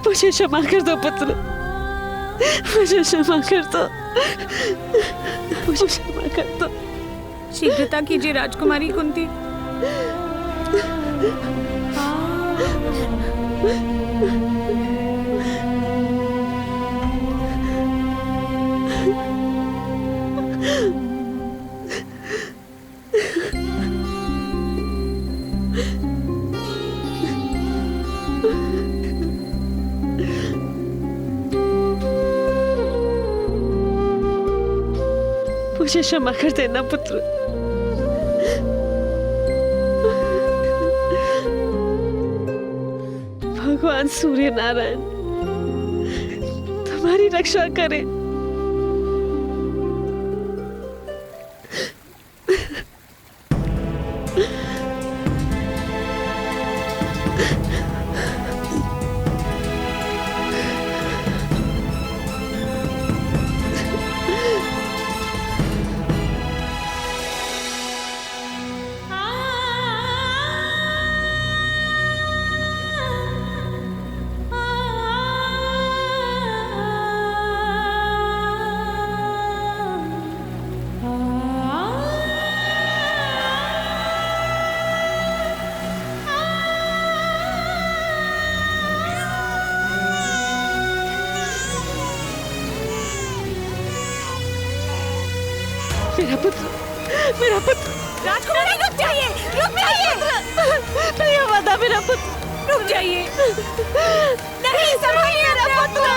मुझे क्षमा कर दो पुत्र, मुझे क्षमा कर दो, मुझे क्षमा कर दो। शीघ्रता कीजिए राजकुमारी कुंती। मुझे क्षमा कर देना पुत्र। भगवान सूर्य नारायण तुम्हारी रक्षा करे। मेरा पुत्र, मेरा पुत्र। राजकुमारी रुक जाइए, रुक जाइए। प्रियवदा मेरा पुत्र, रुक जाइए। नहीं, संभालिए मेरा पुत्र।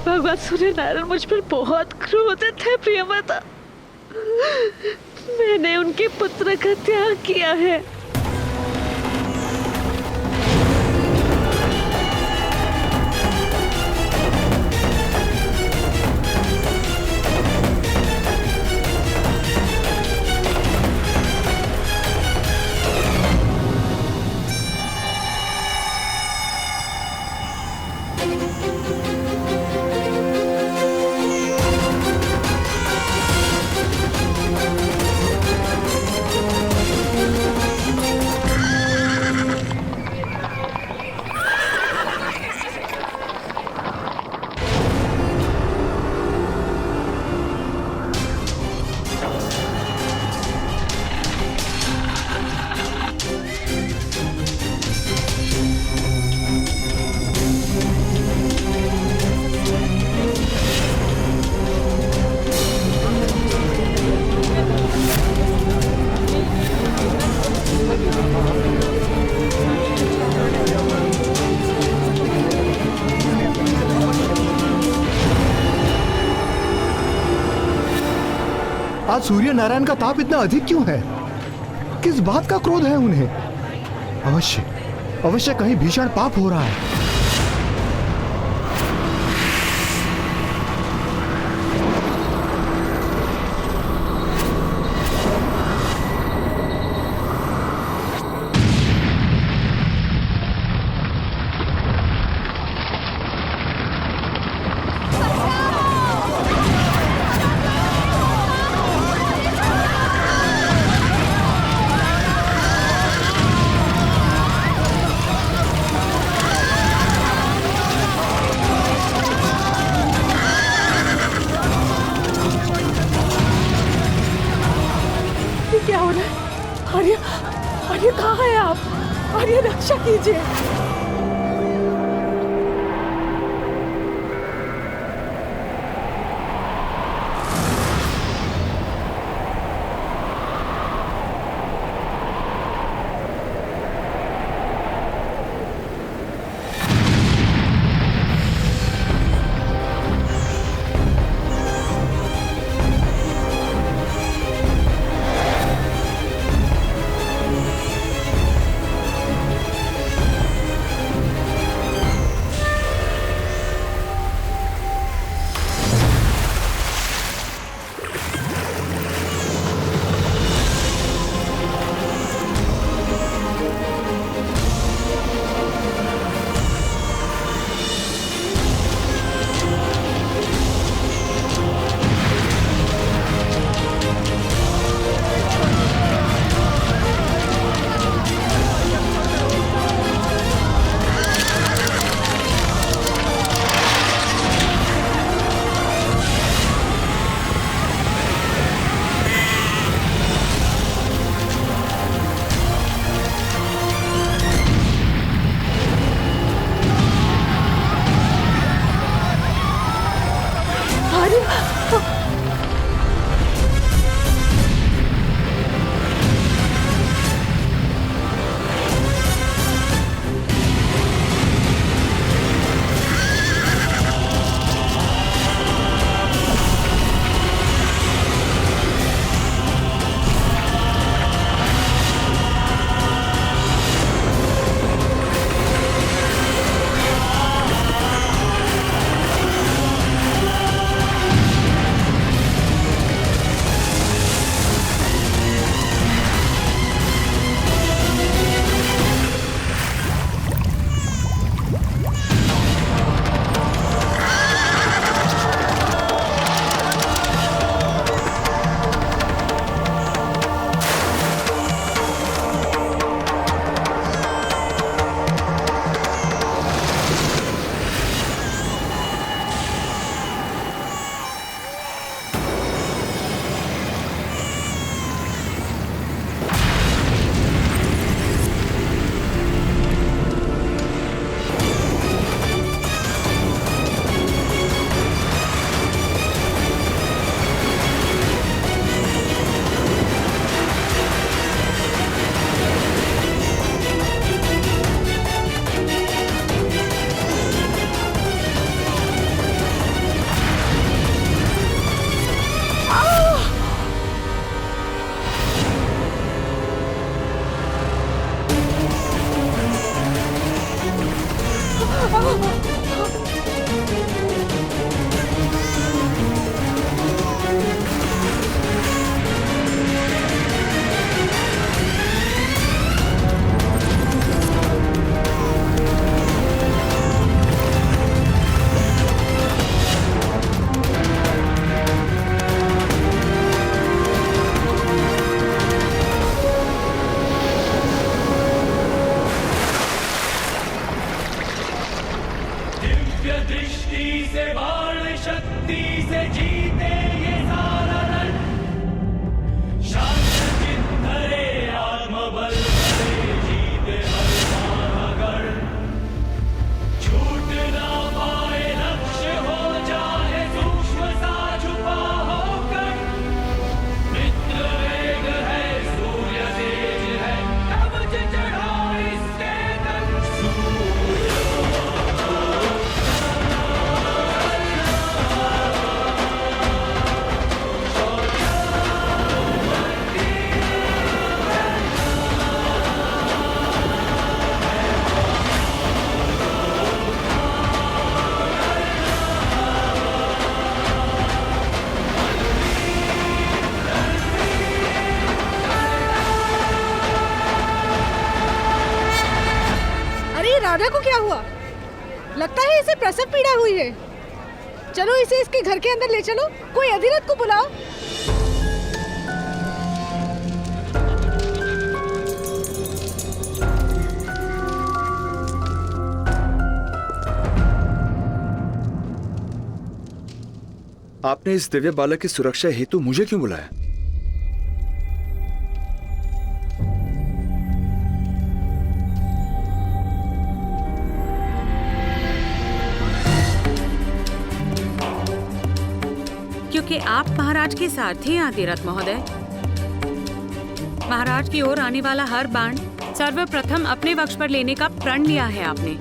भगवान सूर्य नारायण मुझ पर बहुत क्रोधित है प्रियवदा। मैंने उनके पुत्र का त्याग किया है। आज सूर्य नारायण का ताप इतना अधिक क्यों है? किस बात का क्रोध है उन्हें? अवश्य अवश्य कहीं भीषण पाप हो रहा है। क्या हो रहा है? आर्य, आर्य कहाँ है आप? आर्य रक्षा कीजिए। राधा को क्या हुआ? लगता है इसे प्रसव पीड़ा हुई है। चलो इसे इसके घर के अंदर ले चलो। कोई अधिरथ को बुलाओ। आपने इस दिव्य बालक की सुरक्षा हेतु मुझे क्यों बुलाया? क्योंकि आप महाराज के सारथी हैं अधिरथ महोदय। महाराज की ओर आने वाला हर बाण सर्वप्रथम अपने वक्ष पर लेने का प्रण लिया है आपने।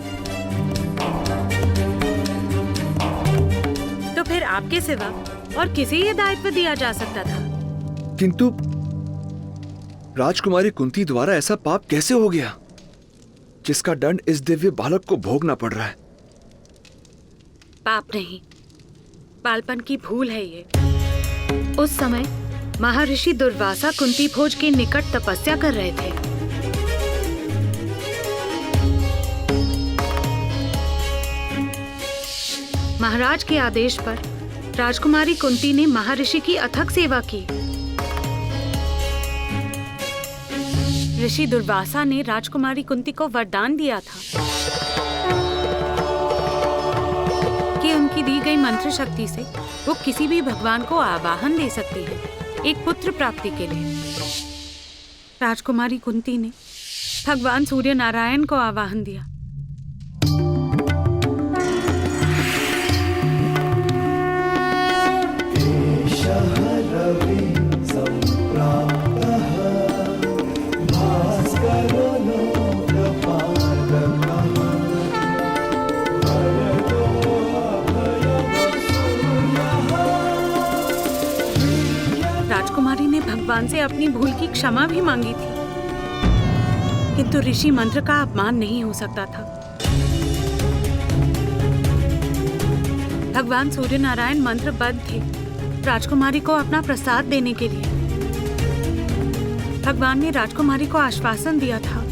तो फिर आपके सिवा और किसे ये दायित्व दिया जा सकता था? किंतु राजकुमारी कुंती द्वारा ऐसा पाप कैसे हो गया जिसका दंड इस दिव्य बालक को भोगना पड़ रहा है? पाप नहीं, बालपन की भूल है ये। उस समय महर्षि दुर्वासा कुंती भोज के निकट तपस्या कर रहे थे। महाराज के आदेश पर राजकुमारी कुंती ने महर्षि की अथक सेवा की। ऋषि दुर्वासा ने राजकुमारी कुंती को वरदान दिया था कि उनकी दी गई मंत्र शक्ति से वो किसी भी भगवान को आवाहन दे सकती है एक पुत्र प्राप्ति के लिए। राजकुमारी कुंती ने भगवान सूर्य नारायण को आवाहन दिया। राजकुमारी ने भगवान से अपनी भूल की क्षमा भी मांगी थी, किंतु ऋषि मंत्र का अपमान नहीं हो सकता था। भगवान सूर्य नारायण मंत्रबद्ध थे राजकुमारी को अपना प्रसाद देने के लिए। भगवान ने राजकुमारी को आश्वासन दिया था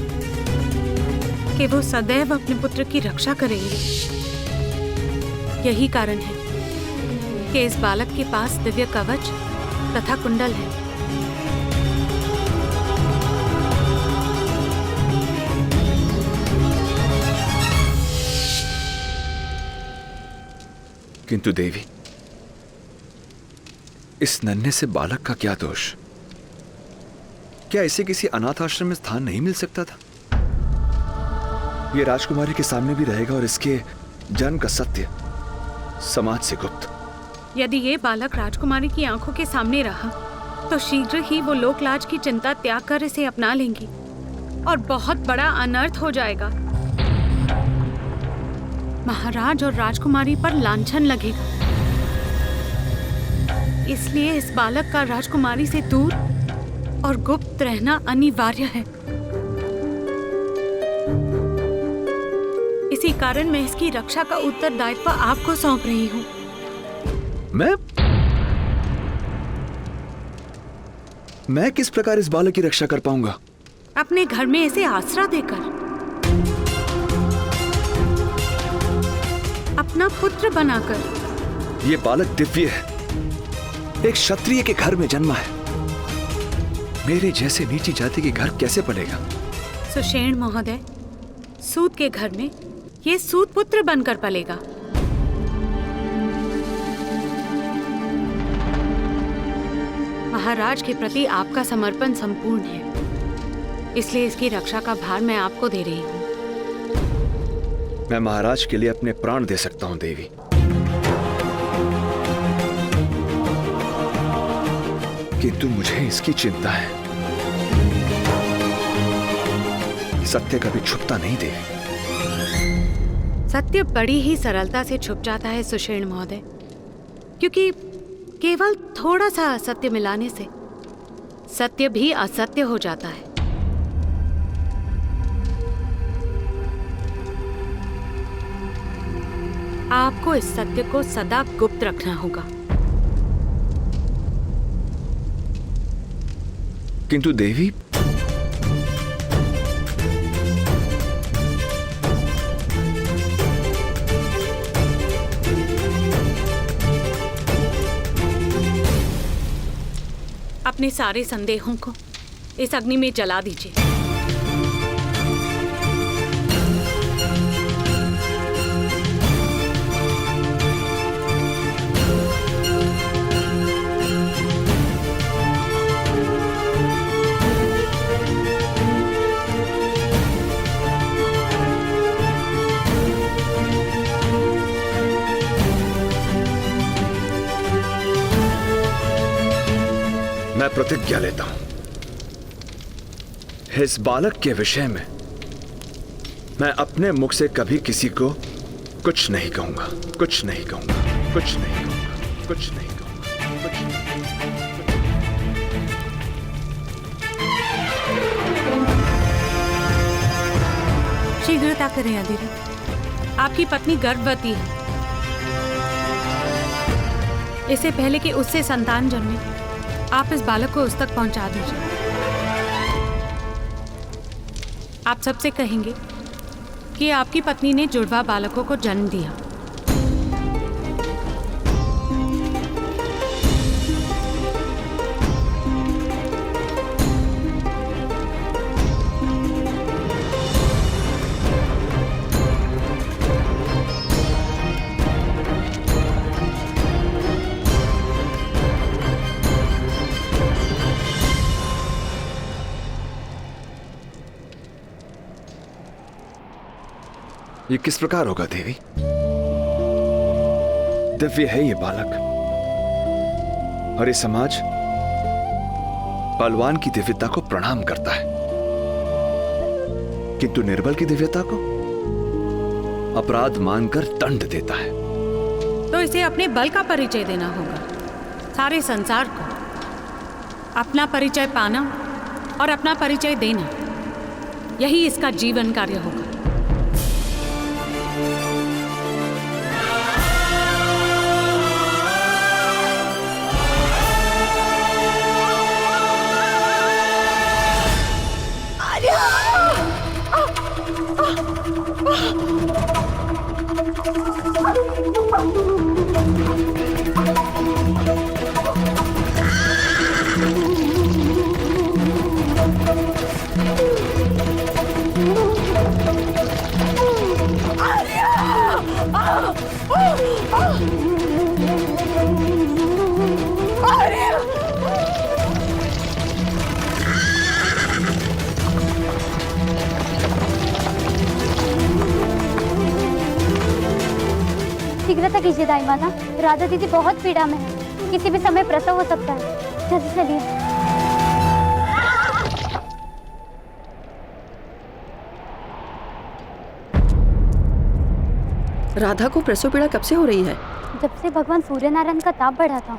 कि वो सदैव अपने पुत्र की रक्षा करेंगे। यही कारण है कि इस बालक के पास दिव्य कवच तथा कुंडल है। किंतु देवी, इस नन्हे से बालक का क्या दोष? क्या इसे किसी अनाथ आश्रम में स्थान नहीं मिल सकता था? यह राजकुमारी के सामने भी रहेगा और इसके जन्म का सत्य समाज से गुप्त। यदि ये बालक राजकुमारी की आंखों के सामने रहा तो शीघ्र ही वो लोकलाज की चिंता त्याग कर इसे अपना लेंगी और बहुत बड़ा अनर्थ हो जाएगा। महाराज और राजकुमारी पर लांछन लगेगा। इसलिए इस बालक का राजकुमारी से दूर और गुप्त रहना अनिवार्य है। इसी कारण मैं इसकी रक्षा का उत्तरदायित्व आपको सौंप रही हूँ। मैं किस प्रकार इस बालक की रक्षा कर पाऊंगा? अपने घर में इसे आसरा देकर, अपना पुत्र बनाकर। यह बालक दिव्य है, एक क्षत्रिय के घर में जन्मा है। मेरे जैसे नीची जाति के घर कैसे पलेगा? सुषेण महोदय, सूत के घर में ये सूत पुत्र बनकर पलेगा। महाराज के प्रति आपका समर्पण संपूर्ण है, इसलिए इसकी रक्षा का भार मैं आपको दे रही हूँ। मैं महाराज के लिए अपने प्राण दे सकता हूँ देवी, किंतु मुझे इसकी चिंता है। सत्य कभी छुपता नहीं देवी। सत्य बड़ी ही सरलता से छुप जाता है सुषेण महोदय, क्योंकि केवल थोड़ा सा असत्य मिलाने से सत्य भी असत्य हो जाता है। आपको इस सत्य को सदा गुप्त रखना होगा। किंतु देवी, अपने सारे संदेहों को इस अग्नि में जला दीजिए। मैं प्रतिज्ञा लेता हूं, इस बालक के विषय में मैं अपने मुख से कभी किसी को कुछ नहीं कहूंगा, कुछ नहीं कहूंगा, कुछ नहीं कहूंगा, कुछ नहीं कहूंगा, कुछ नहीं। शीघ्रता करें अधीरा, आपकी पत्नी गर्भवती है। इससे पहले कि उससे संतान जन्मे, आप इस बालक को उस तक पहुंचा दीजिए। आप सबसे कहेंगे कि आपकी पत्नी ने जुड़वा बालकों को जन्म दिया। ये किस प्रकार होगा देवी? दिव्य है ये बालक, और ये समाज बलवान की दिव्यता को प्रणाम करता है, किंतु निर्बल की दिव्यता को अपराध मानकर दंड देता है। तो इसे अपने बल का परिचय देना होगा सारे संसार को, अपना परिचय पाना और अपना परिचय देना, यही इसका जीवन कार्य होगा। शीघ्रता कीजिए दाई माता, राधा दीदी बहुत पीड़ा में है, किसी भी समय प्रसव हो सकता है। जल्दी चलिए। राधा को प्रसव पीड़ा कब से हो रही है? जब से भगवान सूर्य नारायण का ताप बढ़ा था।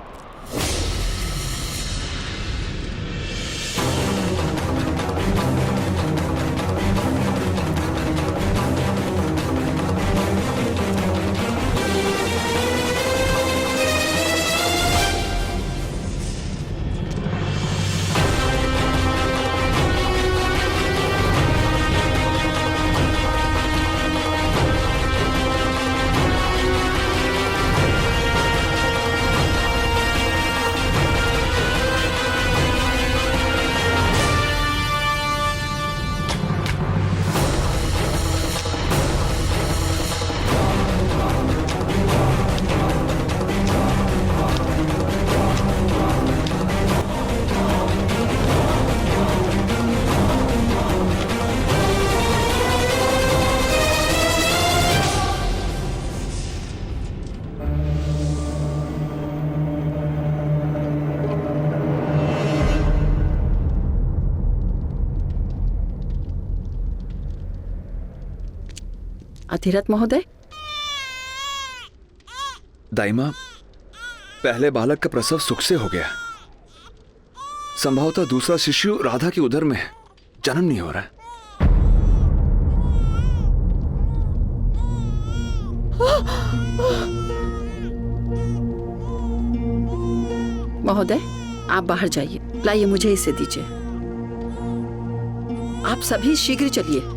अधिरथ महोदय, दाइमा, पहले बालक का प्रसव सुख से हो गया। संभवतः दूसरा शिशु राधा की उदर में है, जन्म नहीं हो रहा है। महोदय आप बाहर जाइए, लाइए मुझे इसे दीजिए। आप सभी शीघ्र चलिए।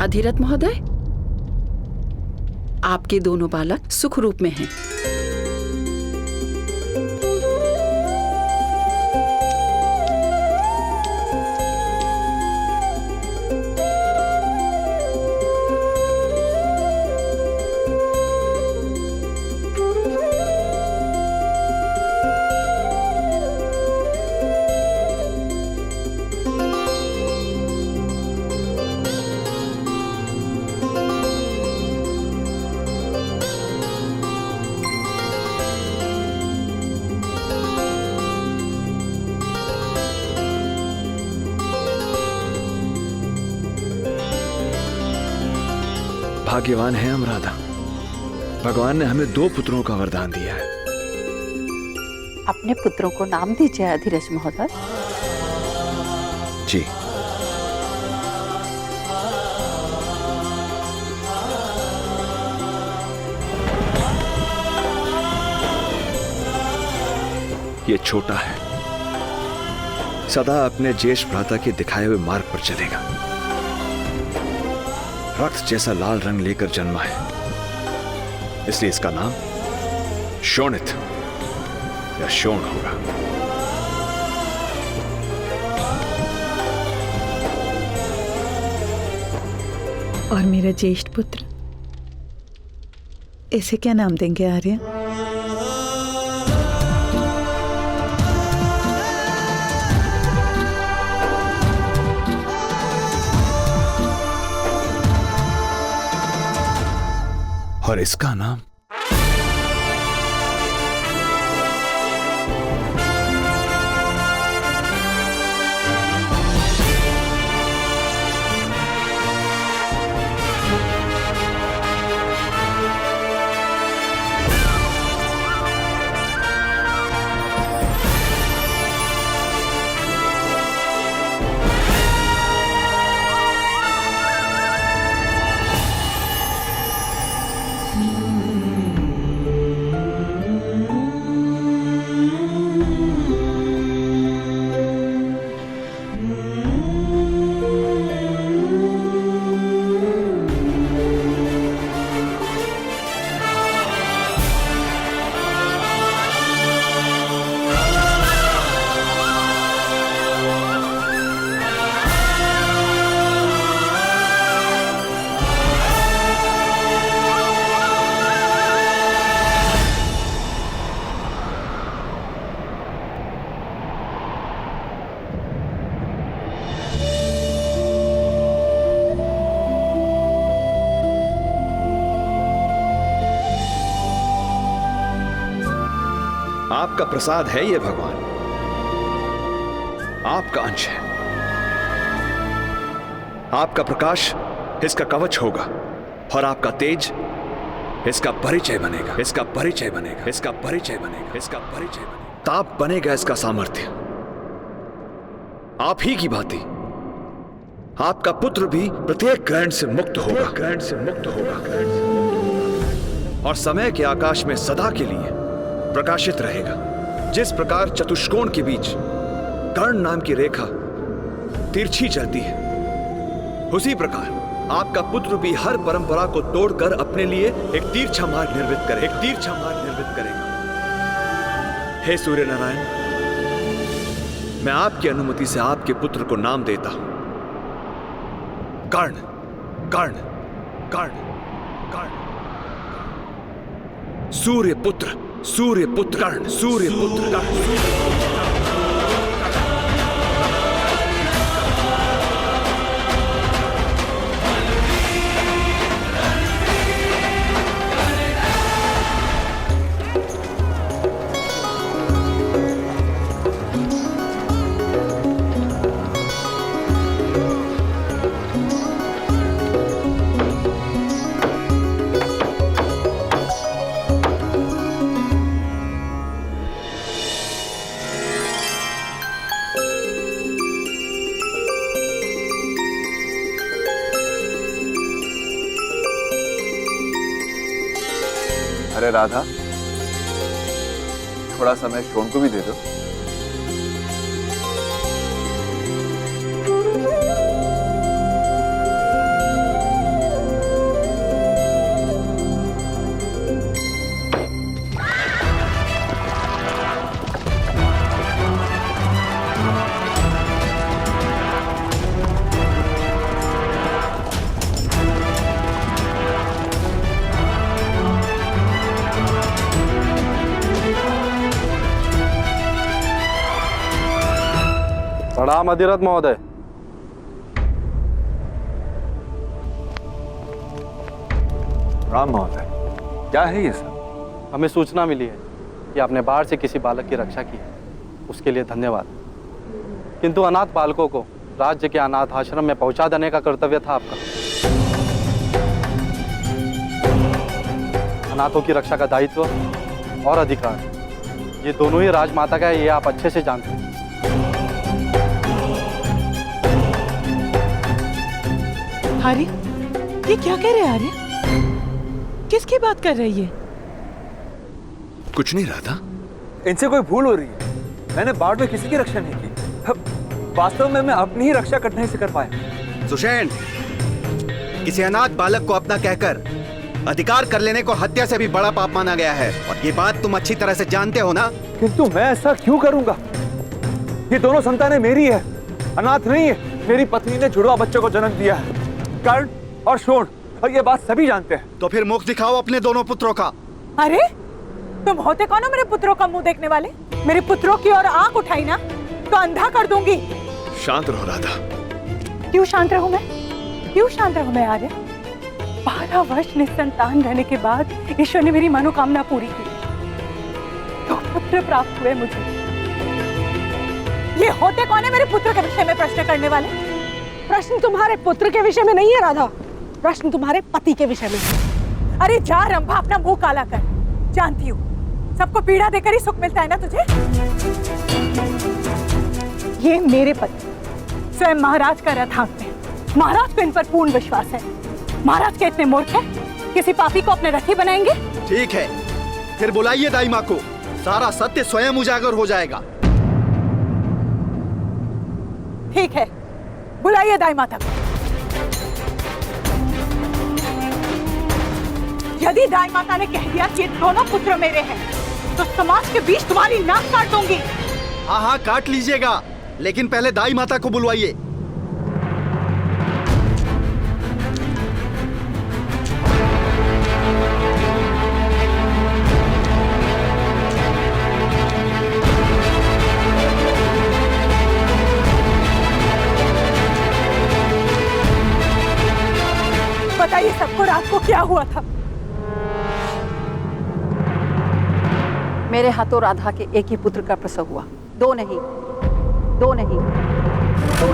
अधिरथ महोदय, आपके दोनों बालक सुख रूप में हैं। भाग्यवान है हम राधा, भगवान ने हमें 2 पुत्रों का वरदान दिया है। अपने पुत्रों को नाम दीजिए अधिरथ महोदय। जी। ये छोटा है, सदा अपने ज्येष्ठ भ्राता के दिखाए हुए मार्ग पर चलेगा। रक्त जैसा लाल रंग लेकर जन्मा है, इसलिए इसका नाम शोणित या शोण होगा। और मेरा ज्येष्ठ पुत्र, इसे क्या नाम देंगे आर्यन? और इसका नाम आपका प्रसाद है ये भगवान, आपका अंश है। आपका प्रकाश इसका कवच होगा और आपका तेज इसका परिचय बनेगा, इसका परिचय बनेगा, इसका परिचय बनेगा, इसका परिचय बनेगा। ताप बनेगा इसका सामर्थ्य। आप ही की भांति आपका पुत्र भी प्रत्येक ग्रहण से मुक्त होगा, ग्रहण से मुक्त होगा, और समय के आकाश में सदा के लिए प्रकाशित रहेगा। जिस प्रकार चतुष्कोण के बीच कर्ण नाम की रेखा तिरछी चलती है, उसी प्रकार आपका पुत्र भी हर परंपरा को तोड़कर अपने लिए एक तीरछा मार्ग निर्मित करे, एक तीरछा मार्ग निर्मित करेगा। हे सूर्य नारायण, मैं आपकी अनुमति से आपके पुत्र को नाम देता हूं कर्ण, कर्ण, कर्ण, कर्ण। सूर्य पुत्र, सूर्य पुत्र कर्ण, सूर्य पुत्र कर्ण। अरे राधा, थोड़ा समय शोन को भी दे दो। प्रणाम अधिरथ महोदय। राम महोदय, क्या है ये सब? हमें सूचना मिली है कि आपने बाढ़ से किसी बालक की रक्षा की है, उसके लिए धन्यवाद। किंतु अनाथ बालकों को राज्य के अनाथ आश्रम में पहुंचा देने का कर्तव्य था आपका। अनाथों की रक्षा का दायित्व और अधिकार ये दोनों ही राजमाता का है, ये आप अच्छे से जानते हैं। आर्य, ये क्या कह रहे हैं आर्य? किसकी बात कर रही है? कुछ नहीं राधा, इनसे कोई भूल हो रही है। मैंने बाढ़ में किसी की रक्षा नहीं की। वास्तव में मैं अपनी ही रक्षा करने से कर पाया। सुषेण, किसी अनाथ बालक को अपना कहकर अधिकार कर लेने को हत्या से भी बड़ा पाप माना गया है, और ये बात तुम अच्छी तरह से जानते हो ना? किंतु मैं ऐसा क्यों करूंगा? ये दोनों संतानें मेरी है, अनाथ नहीं है। मेरी पत्नी ने जुड़वा बच्चों को जन्म दिया है, कर्ण और शोण, और ये बात सभी जानते हैं। तो फिर मुख दिखाओ अपने दोनों पुत्रों का। अरे तुम होते कौन हो मेरे पुत्रों का मुंह देखने वाले? मेरे पुत्रों की ओर आंख उठाई ना तो अंधा कर दूंगी। शांत रहो राधा। क्यों शांत रहूं मैं? क्यों शांत रहूं मैं आर्य? 12 वर्ष निसंतान रहने के बाद ईश्वर ने मेरी मनोकामना पूरी की। 2 पुत्र प्राप्त हुए मुझे। ये होते कौन है मेरे पुत्र के विषय में प्रश्न करने वाले? प्रश्न तुम्हारे पुत्र के विषय में नहीं है राधा, प्रश्न तुम्हारे पति के विषय में है। अरे जा रंभा, अपना मुंह काला कर। जानती हूँ सबको पीड़ा देकर ही सुख मिलता है ना तुझे। ये मेरे पति स्वयं महाराज का रथ हाँकते हैं। महाराज को इन पर पूर्ण विश्वास है। महाराज के इतने मूर्ख हैं, किसी पापी को अपने रथी बनाएंगे? ठीक है, फिर बुलाइए दाई माँ को, सारा सत्य स्वयं उजागर हो जाएगा। ठीक है, बुलाइए दाई माता को। यदि दाई माता ने कह दिया कि दोनों पुत्र मेरे हैं, तो समाज के बीच तुम्हारी नाक काट दूंगी। हाँ हाँ, काट लीजिएगा, लेकिन पहले दाई माता को बुलवाइए। बताइए सबको रात को क्या हुआ था? मेरे हाथों राधा के एक ही पुत्र का प्रसव हुआ। 2 नहीं, 2 नहीं, 2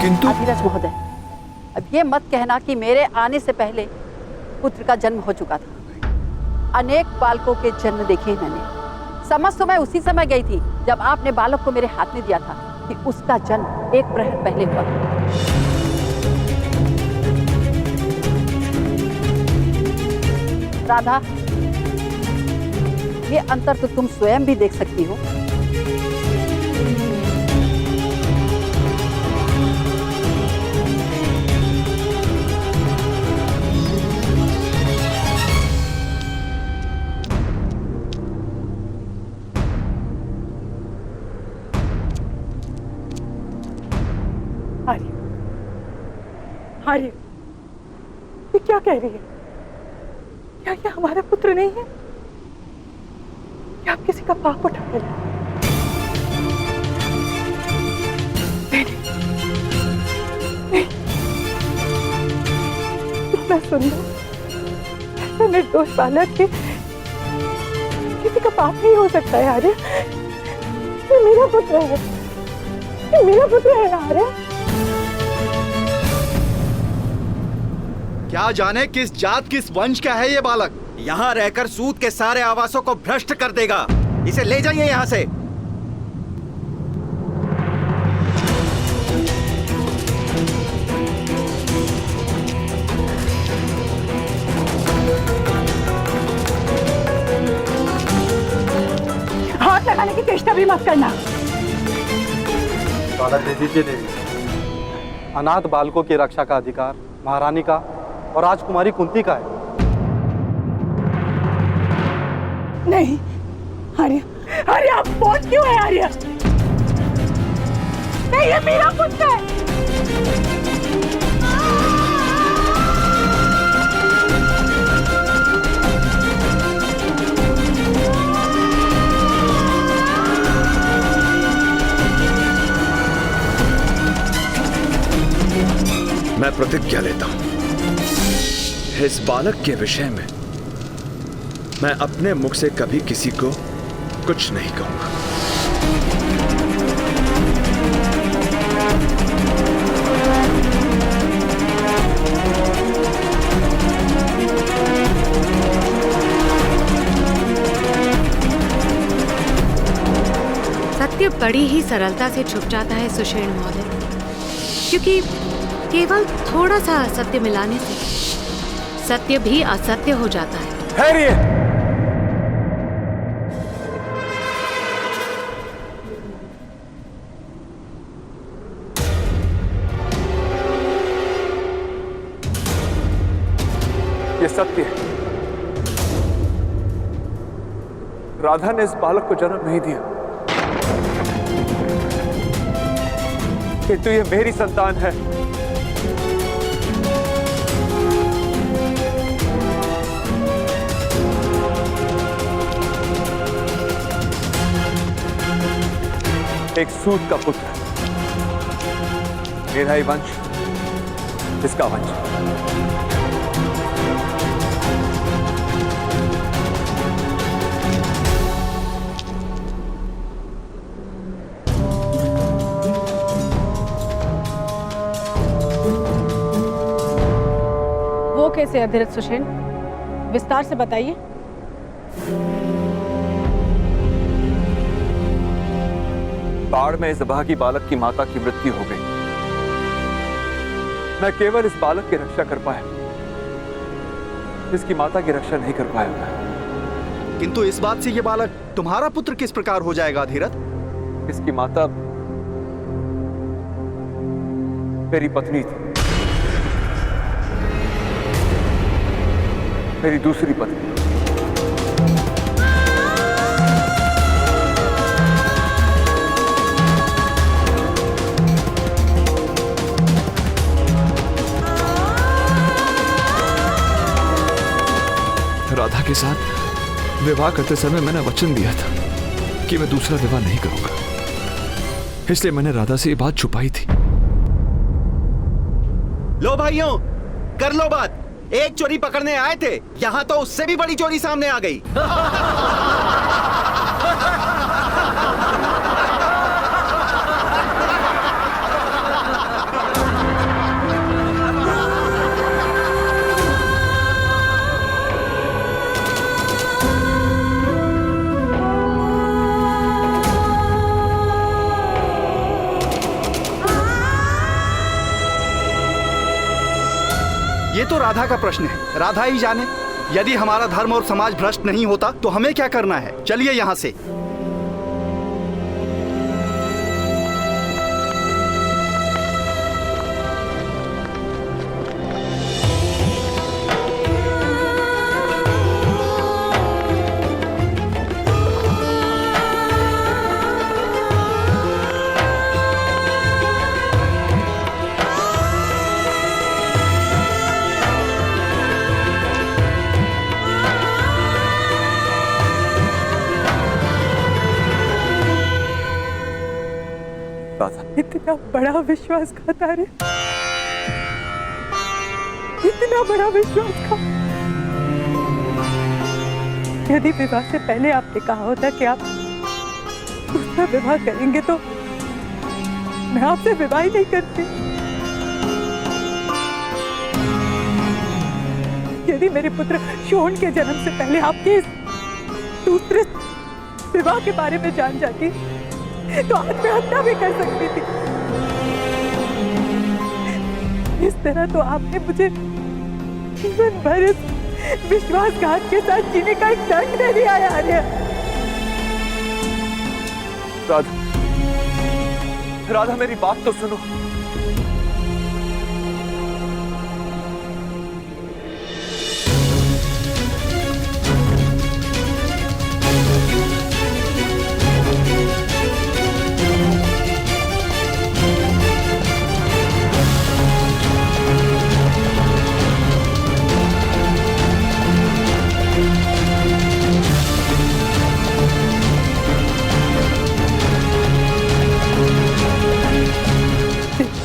किंतु अधिराज महोदय, अब ये मत कहना कि मेरे आने से पहले पुत्र का जन्म हो चुका था। अनेक बालकों के जन्म देखे मैंने। समझ तो मैं उसी समय गई थी जब आपने बालक को मेरे हाथ में दिया था कि उसका जन्म 1 प्रहर पहले हुआ। राधा, ये अंतर तो तुम स्वयं भी देख सकती हो। आर्य, ये क्या कह रही है? क्या ये हमारा पुत्र नहीं है? क्या आप किसी का पाप उठा ले? नहीं, इतना सुंदर, ऐसा निर्दोष बालक के किसी का पाप नहीं हो सकता है आर्य। ये मेरा पुत्र है, ये मेरा पुत्र है आर्य। क्या जाने किस जात किस वंश का है ये बालक। यहाँ रहकर सूत के सारे आवासों को भ्रष्ट कर देगा। इसे ले जाइए यहाँ से। हाथ लगाने की चेष्टा भी मत करना। बालक दे दीजिए देवी। अनाथ बालकों की रक्षा का अधिकार महारानी का और राजकुमारी कुंती का है। नहीं आर्य, आर्य आप पहुंच क्यों है आर्य? नहीं, ये मेरा पुत्र है। मैं प्रतिज्ञा लेता हूं, इस बालक के विषय में मैं अपने मुख से कभी किसी को कुछ नहीं कहूंगा। सत्य बड़ी ही सरलता से छुप जाता है सुषेण महोदय, क्योंकि केवल थोड़ा सा असत्य मिलाने से सत्य भी असत्य हो जाता है। ठहरिए। ये सत्य है, राधा ने इस बालक को जन्म नहीं दिया, किंतु ये मेरी संतान है। एक सूत का पुत्र, मेरा ही वंश, इसका वंश। वो कैसे अधिरथ सुषेण, विस्तार से बताइए। बाढ़ में इस अभागी बालक की माता की मृत्यु हो गई। मैं केवल इस बालक की रक्षा कर पाया, इसकी माता की रक्षा नहीं कर पाया मैं। किंतु इस बात से ये बालक तुम्हारा पुत्र किस प्रकार हो जाएगा अधिरथ? इसकी माता मेरी पत्नी थी, मेरी दूसरी पत्नी। राधा के साथ विवाह करते समय मैंने वचन दिया था कि मैं दूसरा विवाह नहीं करूंगा, इसलिए मैंने राधा से ये बात छुपाई थी। लो भाइयों, कर लो बात। एक चोरी पकड़ने आए थे, यहाँ तो उससे भी बड़ी चोरी सामने आ गई। ये तो राधा का प्रश्न है, राधा ही जाने। यदि हमारा धर्म और समाज भ्रष्ट नहीं होता तो हमें क्या करना है? चलिए यहाँ से। इतना बड़ा विश्वासघात, अरे इतना बड़ा विश्वासघात। यदि विवाह से पहले आपने कहा होता कि आप दूसरा विवाह करेंगे तो मैं आपसे विवाह ही नहीं करती। यदि मेरे पुत्र शोण के जन्म से पहले आपके इस दूसरे विवाह के बारे में जान जाती तो आत्महत्या भी कर सकती थी। इस तरह तो आपने मुझे जीवन भर इस विश्वासघात के साथ जीने का एक दंड दे दिया है आर्य। राधा, राधा मेरी बात तो सुनो।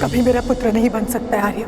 कभी मेरा पुत्र नहीं बन सकता है आर्य।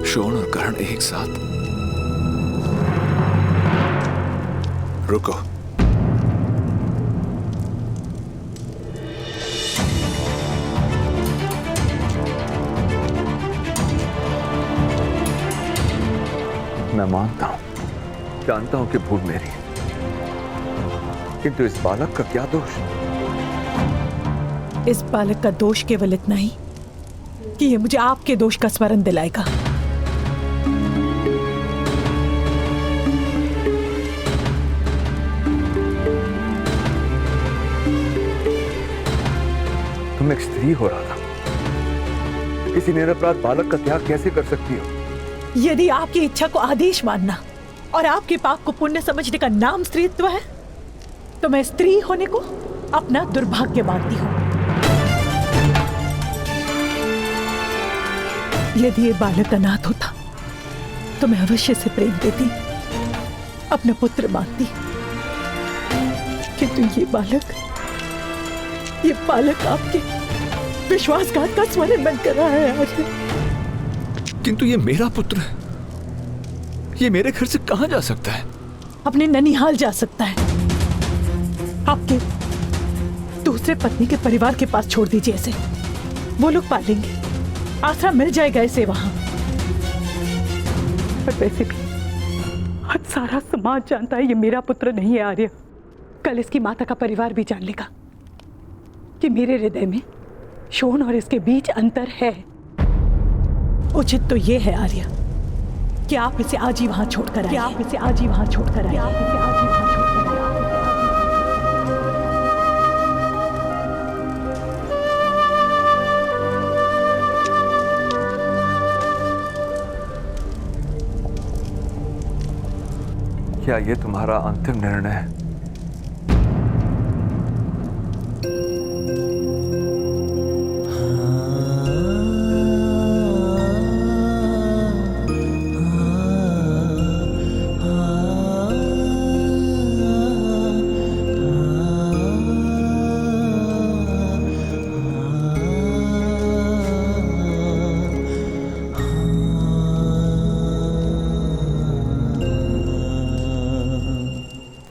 शोण और करण एक साथ। रुको। मैं मानता हूं, जानता हूं कि भूल मेरी है, किंतु इस बालक का क्या दोष? इस बालक का दोष केवल इतना ही कि ये मुझे आपके दोष का स्मरण दिलाएगा। तुम एक स्त्री हो रहा था, किसी निरपराध बालक का त्याग कैसे कर सकती हो? यदि आपकी इच्छा को आदेश मानना और आपके पाप को पुण्य समझने का नाम स्त्रीत्व है, तो मैं स्त्री होने को अपना दुर्भाग्य मानती हूँ। यदि ये बालक अनाथ होता तो मैं अवश्य से प्रेम देती, अपना पुत्र मानती, किंतु ये बालक आपके विश्वासघात का स्मरण बन कर रहा है आज। किंतु ये मेरा पुत्र है, ये मेरे घर से कहां जा सकता है? अपने ननिहाल जा सकता है। आपके दूसरे पत्नी के परिवार के पास छोड़ दीजिए इसे, वो लोग पालेंगे, आसरा मिल जाएगा इसे वहां। पर वैसे भी आज सारा समाज जानता है ये मेरा पुत्र नहीं है आर्य। कल इसकी माता का परिवार भी जान लेगा कि मेरे हृदय में शोण और इसके बीच अंतर है। उचित तो ये है आर्य कि आप इसे आज ही वहां छोड़कर आइए। आप इसे आज ही वहां छोड़कर आइए। आप इसे आज ही वहां छोड़कर आइए। क्या ये तुम्हारा अंतिम निर्णय है?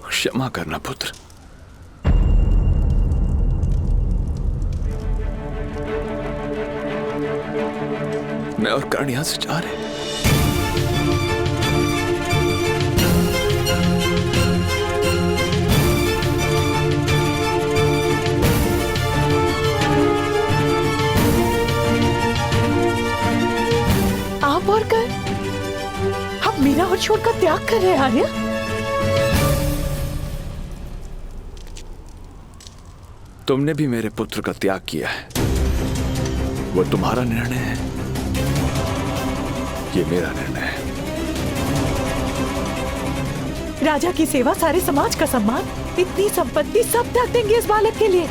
क्षमा करना पुत्र। मैं और कर्ण यहां से जा रहे हैं। आप और कर आप मीरा और छोड़ का त्याग कर रहे हैं आर्य। तुमने भी मेरे पुत्र का त्याग किया है, वो तुम्हारा निर्णय है, ये मेरा निर्णय है। राजा की सेवा, सारे समाज का सम्मान, इतनी संपत्ति सब त्याग देंगे इस बालक के लिए।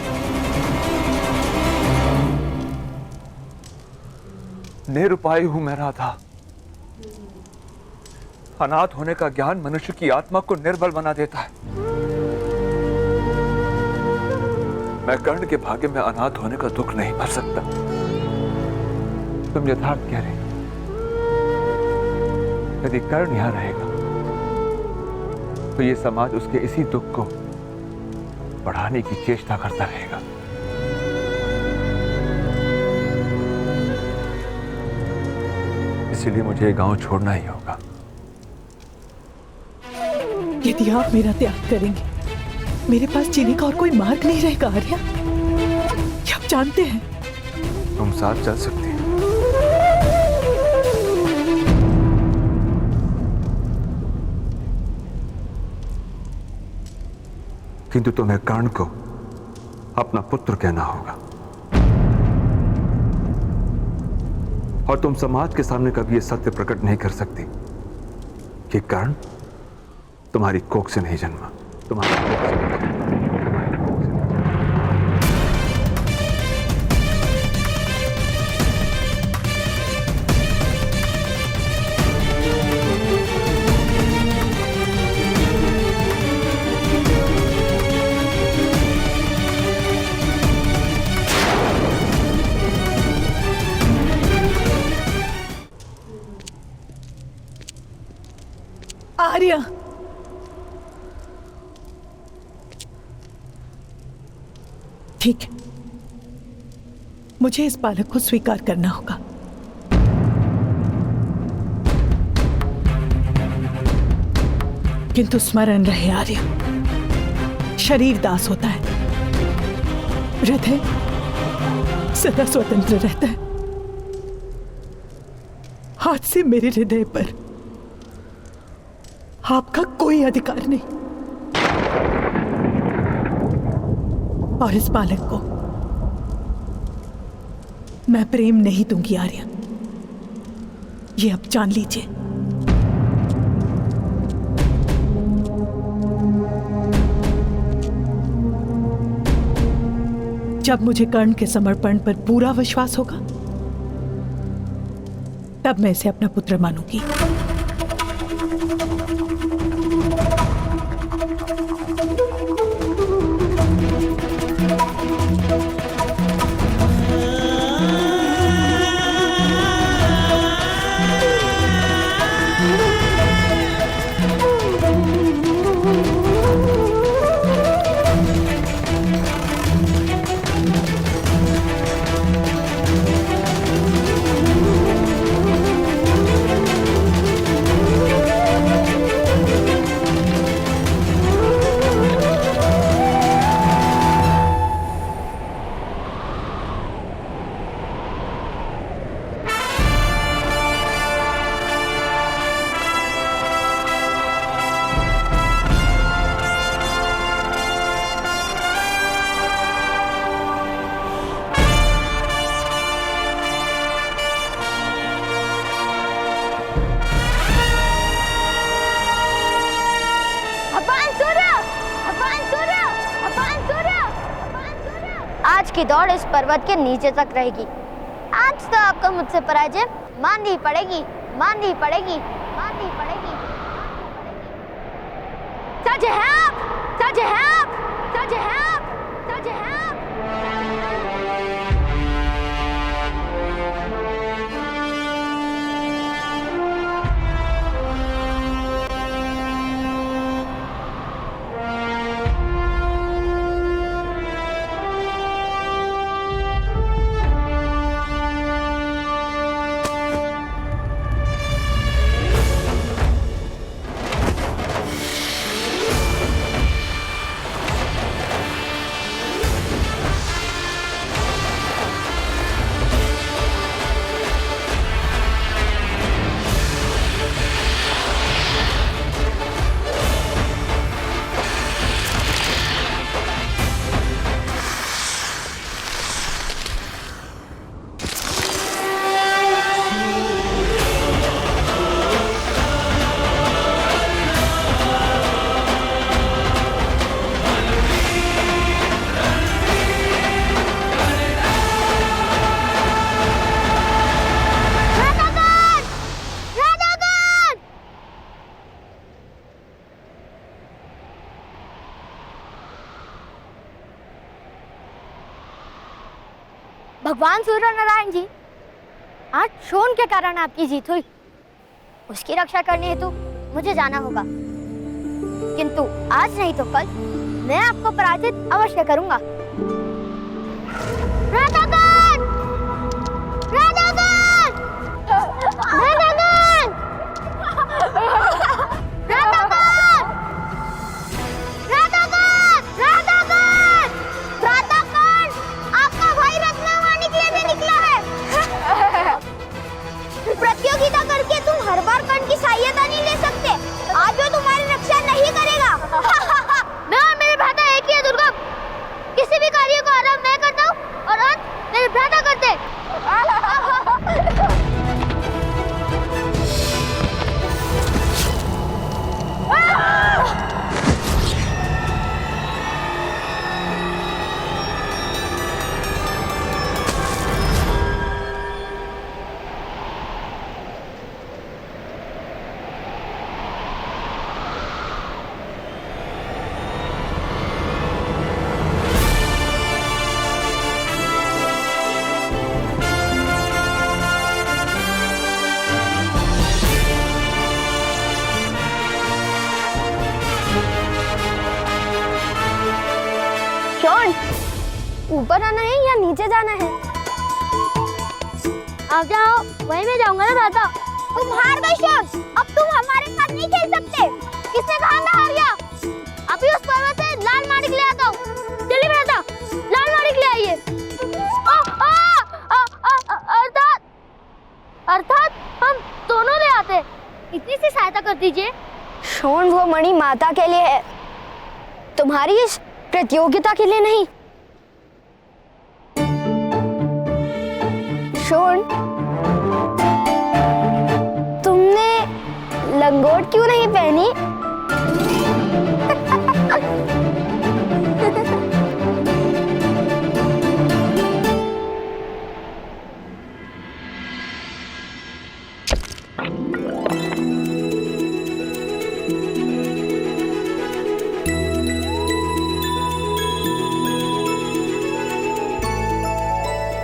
निरुपाय हूं मैं राधा। अनाथ होने का ज्ञान मनुष्य की आत्मा को निर्बल बना देता है। मैं कर्ण के भाग्य में अनाथ होने का दुख नहीं भर सकता। तुम यथार्थ कह रहे, यदि कर्ण यहां रहेगा तो ये समाज उसके इसी दुख को बढ़ाने की चेष्टा करता रहेगा। इसलिए मुझे गांव छोड़ना ही होगा। यदि आप मेरा त्याग करेंगे, मेरे पास जीने का और कोई मार्ग नहीं रहेगा आर्या। क्या आप जानते हैं? तुम साथ चल सकती हो, किंतु तुम्हें कर्ण को अपना पुत्र कहना होगा, और तुम समाज के सामने कभी यह सत्य प्रकट नहीं कर सकती कि कर्ण तुम्हारी कोख से नहीं जन्मा, तुम्हारी कोख से नहीं जन्मा। आर्या, ठीक है, मुझे इस बालक को स्वीकार करना होगा। किंतु स्मरण रहे आर्य, शरीर दास होता है, हृदय सदा स्वतंत्र रहता है। आज से मेरे हृदय पर आपका कोई अधिकार नहीं, और इस बालक को मैं प्रेम नहीं दूंगी आर्य, ये अब जान लीजिए। जब मुझे कर्ण के समर्पण पर पूरा विश्वास होगा, तब मैं इसे अपना पुत्र मानूंगी। आज की दौड़ इस पर्वत के नीचे तक रहेगी। आज तो आपको मुझसे पराजय माननी पड़ेगी, माननी पड़ेगी, माननी पड़ेगी। सच है आप, सच है आप, सच है आप, सच है आप। भगवान सूर्य नारायण जी, आज शोन के कारण आपकी जीत हुई। उसकी रक्षा करने हेतु मुझे जाना होगा, किंतु आज नहीं तो कल मैं आपको पराजित अवश्य करूंगा। राधाकांत! राधाकांत! राधाकांत! राधाकांत! राधाकांत! राधाकांत! राधाकांत! आपका भाई रत्नवाणी के लिए निकला है। प्रतियोगिता करके तुम हर बार कर्ण की सहायता नहीं ले सकते। आज वो तुम्हारी रक्षा नहीं करेगा। मैं और मेरे भ्राता एक ही है दुर्गम। किसी ऊपर आना है या नीचे जाना है? आप जाओ, वहीं मैं जाऊंगा ना दादा। तुम हार गई शोन, अब तुम हमारे साथ नहीं खेल सकते। किसने कहा मैं हार गया? अभी उस पर्वत से लाल माणिक ले आता हूँ। चलिए दादा, लाल माणिक ले आइए। अर्थात हम दोनों ले आते। इतनी सी सहायता कर दीजिए। शोन, वो मणि माता के लिए है, तुम्हारी इस प्रतियोगिता के लिए नहीं। शोन, तुमने लंगोट क्यों नहीं पहनी?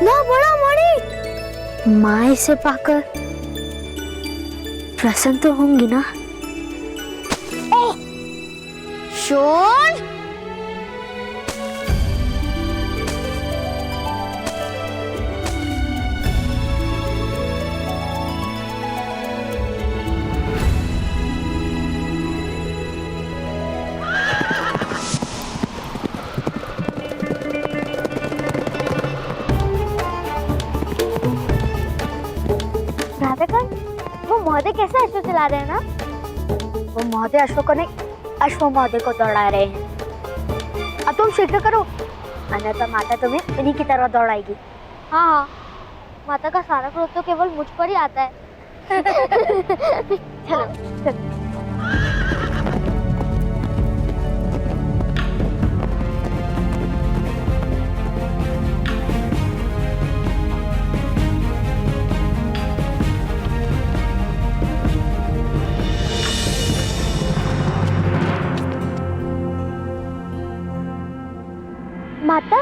ना बड़ा मणि, माँ इसे पाकर प्रसन्न तो होंगी ना? ओह, शोन! वो महोदय कैसे अश्व चला रहे हैं ना? वो महोदय अश्व को नहीं, अश्व महोदय को दौड़ा रहे हैं। अब तुम शीघ्र करो, अन्यथा माता तुम्हें इन्हीं की तरह दौड़ाएगी। हाँ हाँ, माता का सारा क्रोध तो केवल मुझ पर ही आता है। चलो चलो। माता,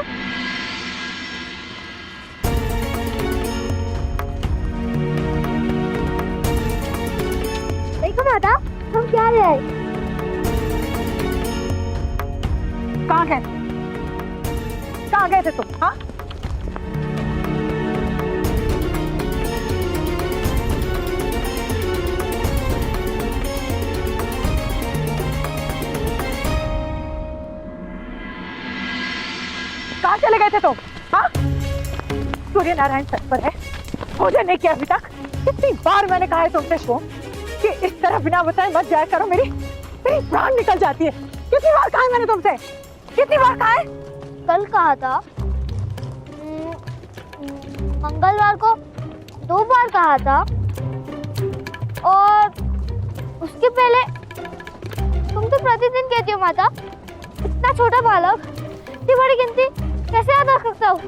देखो माता, हम क्या ले आए? कहाँ गए? कहाँ गए थे तुम? हाँ, कहाँ चले गए थे तुम? हाँ, सूर्य नारायण छत पर है, भोजन नहीं किया अभी तक। कितनी बार मैंने कहा है तुमसे शोन कि इस तरह बिना बताए मत जाया करो, मेरी प्राण निकल जाती है। कितनी बार कहा है मैंने तुमसे? कितनी बार कहा है? कल कहा था, मंगलवार को 2 बार कहा था, और उसके पहले तुम तो प्रतिदिन कहती हो माता। इतना छोटा बालक इतनी बड़ी गिनती कैसे याद रख सकता हूँ?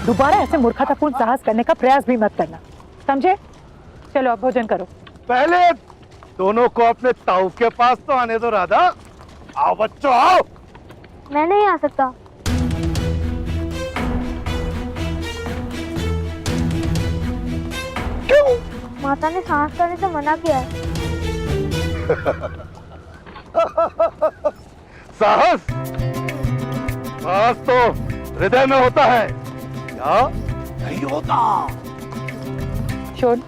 दोबारा ऐसे मूर्खतापूर्ण साहस करने का प्रयास भी मत करना, समझे? चलो अब भोजन करो। पहले दोनों को अपने ताऊ के पास तो आने दो राधा। आओ बच्चों आओ। मैं नहीं आ सकता। क्यों? माता ने साहस करने से मना किया है। साहस? साहस तो हृदय में होता है, क्या नहीं होता? शोन,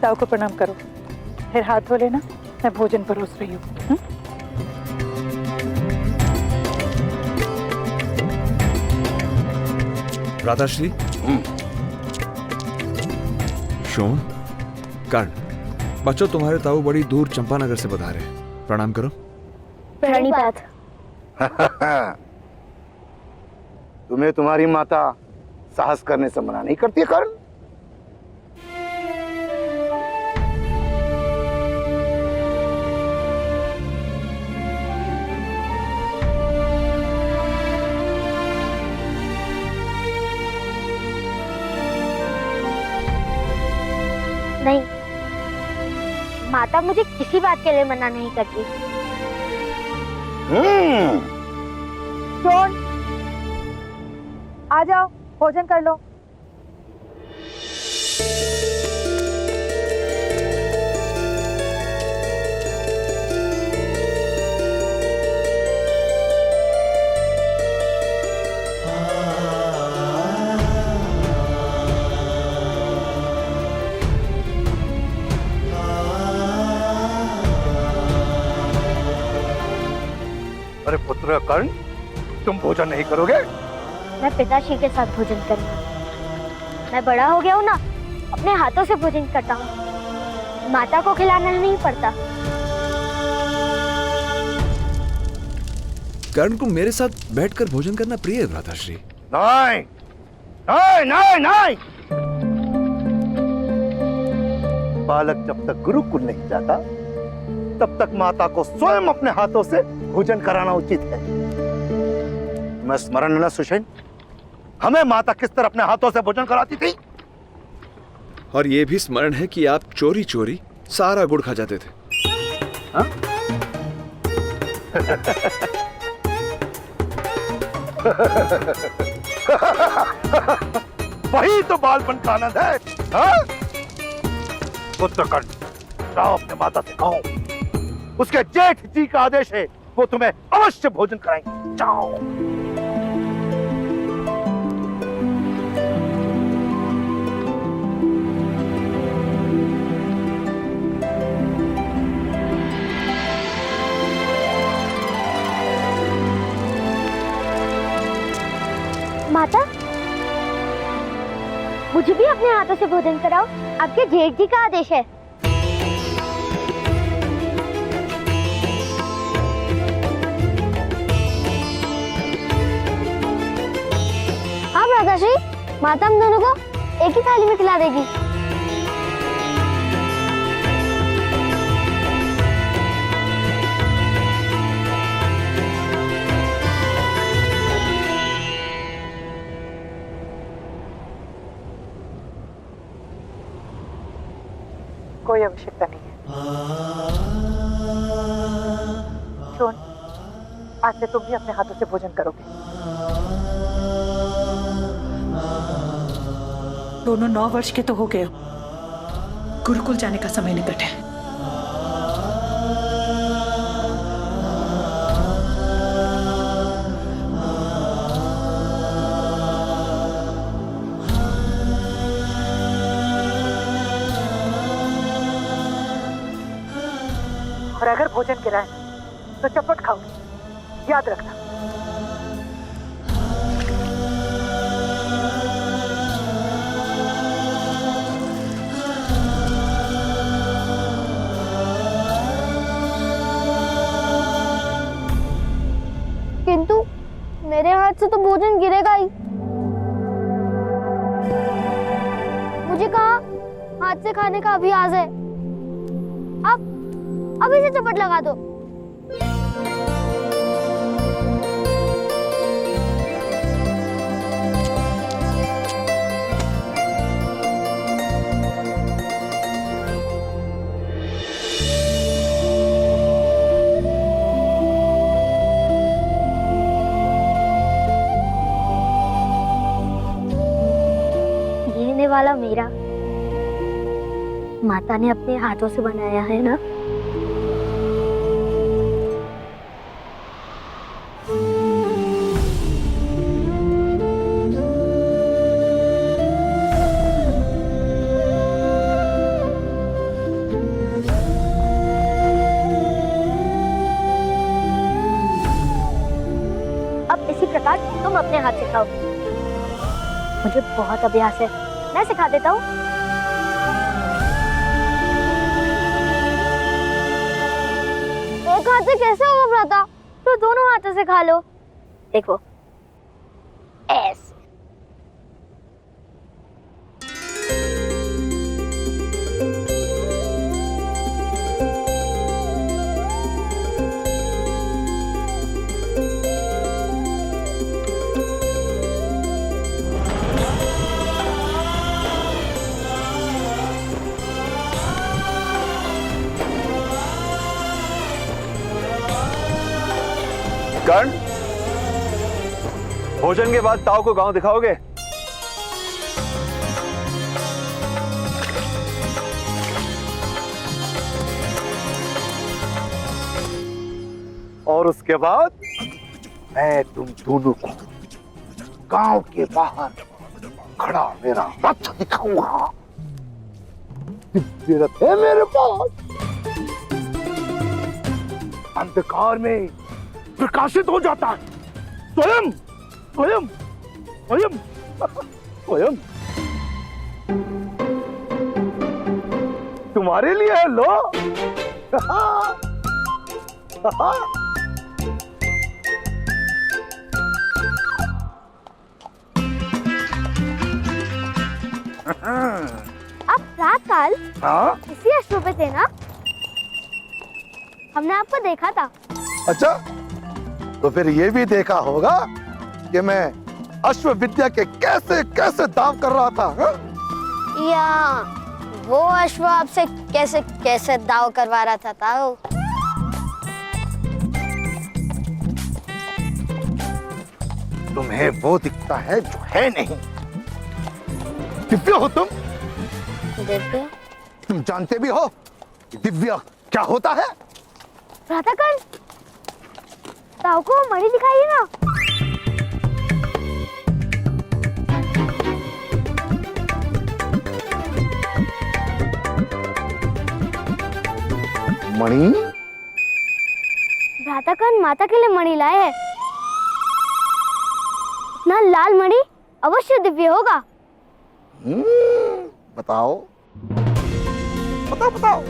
ताऊ को प्रणाम करो, फिर हाथ धो लेना, मैं भोजन परोस रही हूँ। राधाश्री, शोन, कर्ण, बच्चों तुम्हारे ताऊ बड़ी दूर चंपानगर से बता रहे हैं, प्रणाम करो। प्रणिपात। तुम्हें तुम्हारी माता साहस करने से मना नहीं करती है कर्ण? माता मुझे किसी बात के लिए मना नहीं करती। शोन, आ जाओ, भोजन कर लो। अरे पुत्र कर्ण, तुम भोजन नहीं करोगे? मैं पिताश्री के साथ भोजन करूंगा। मैं बड़ा हो गया हूँ ना, अपने हाथों से भोजन करता हूँ, माता को खिलाना नहीं पड़ता। कर्ण को मेरे साथ बैठकर भोजन करना प्रिय है भ्राताश्री। नहीं नहीं नहीं नहीं, बालक जब तक गुरुकुल नहीं जाता तब तक माता को स्वयं अपने हाथों से भोजन कराना उचित है। मैं स्मरण है ना सुषेण, हमें माता किस तरह अपने हाथों से भोजन कराती थी। और ये भी स्मरण है कि आप चोरी चोरी सारा गुड़ खा जाते थे। हाँ? वही तो बालपन का आनंद है। हाँ? पुत्र कर्ण, जाओ अपने माता से कहो, उसके जेठ जी का आदेश है, वो तुम्हें अवश्य भोजन कराएंगे। जाओ। माता, मुझे भी अपने हाथों से भोजन कराओ, आपके जेठ जी का आदेश है। हाँ भ्राताश्री, माता हम दोनों को एक ही थाली में खिला देगी। कोई आवश्यकता नहीं है। शोन, आज से तुम भी अपने हाथों से भोजन करोगे। दोनों 9 वर्ष के तो हो गए, गुरुकुल जाने का समय निकट है। और अगर भोजन गिराए तो चपट खाओगे, याद रखना। किंतु मेरे हाथ से तो भोजन गिरेगा ही। मुझे कहा हाथ से खाने का अभ्यास है। अब इसे चपट लगा दो। गिरने वाला मेरा, माता ने अपने हाथों से बनाया है ना। प्रकार तुम अपने हाथ से खाओ। मुझे बहुत अभ्यास है, मैं सिखा देता हूँ। एक हाथ से कैसे होगा भ्राता? तो दोनों हाथों से खा लो। देखो ऐसे। कर्ण, भोजन के बाद ताऊ को गांव दिखाओगे? और उसके बाद मैं तुम दोनों को गांव के बाहर खड़ा मेरा रथ दिखाऊंगा। दिव्य रथ है मेरे पास, अंधकार में प्रकाशित हो जाता है। स्वयं स्वयं स्वयं स्वयं तुम्हारे लिए है। लो आप रात काल हाँ? इसी अश्व पे थे ना? हमने आपको देखा था। अच्छा, तो फिर ये भी देखा होगा कि मैं अश्व विद्या के कैसे कैसे दाव कर रहा था। हा? या वो अश्व आपसे कैसे कैसे दाव करवा रहा था ताऊ? तुम्हें वो दिखता है जो है नहीं। दिव्य हो तुम? दिव्य? तुम जानते भी हो कि दिव्य क्या होता है? प्रातःकाल ताऊ को मणि दिखाइए ना। मणि? प्रातःकाल माता के लिए मणि लाए हैं। इतना लाल मणि अवश्य दिव्य होगा। बताओ बताओ बताओ।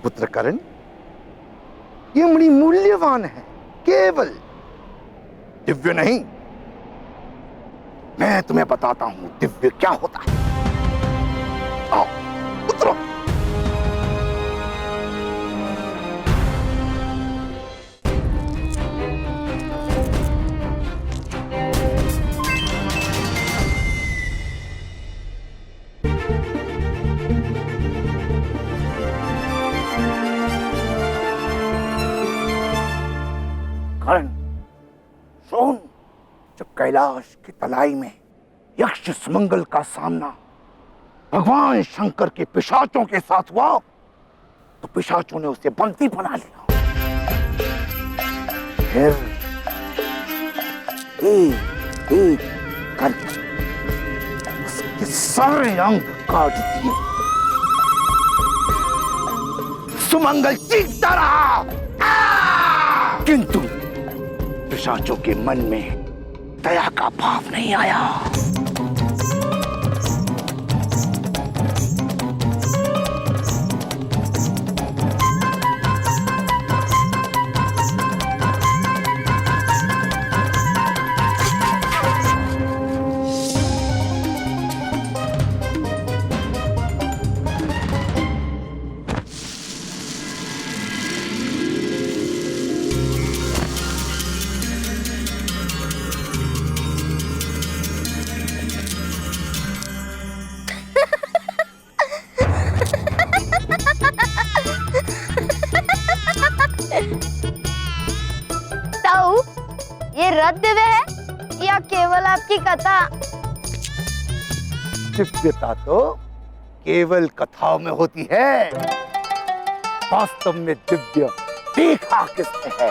पुत्र कर्ण, ये मणि मूल्यवान है, केवल दिव्य नहीं। मैं तुम्हें बताता हूं दिव्य क्या होता है। आओ उतरो। कर्ण, सुन, जब कैलाश की तलाई में यक्ष सुमंगल का सामना भगवान शंकर के पिशाचों के साथ हुआ, तो पिशाचों ने उसे बंदी बना लिया। फिर एक एक करके उसके सारे अंग काट दिए। सुमंगल चीखता रहा, किंतु पिशाचों के मन में दया का भाव नहीं आया। ताऊ, ये रथ दिव्य है या केवल आपकी कथा? दिव्यता तो केवल कथाओं में होती है, वास्तव में दिव्य देखा किसने है?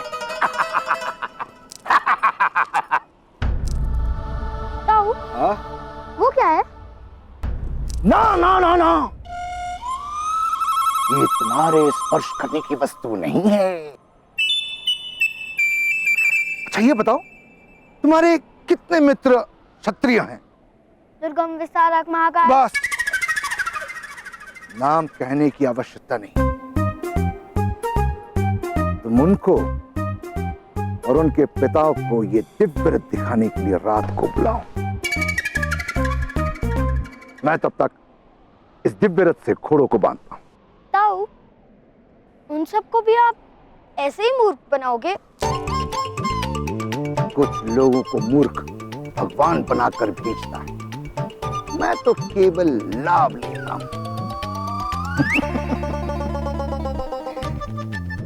ताऊ, वो क्या है? ना ना ना ना, ये तुम्हारे स्पर्श करने की वस्तु नहीं है। अच्छा ये बताओ, तुम्हारे कितने मित्र क्षत्रिय हैं? दुर्गम, विस्तारक, महाकाय। बस, नाम कहने की आवश्यकता नहीं। तुम उनको और उनके पिता को ये दिव्य रथ दिखाने के लिए रात को बुलाओ। मैं तब तक इस दिव्य रथ से घोड़ों को बांधता हूँ। ताऊ, उन सबको भी आप ऐसे ही मूर्ख बनाओगे? कुछ लोगों को मूर्ख भगवान बनाकर भेजता है, मैं तो केवल लाभ लेता हूँ।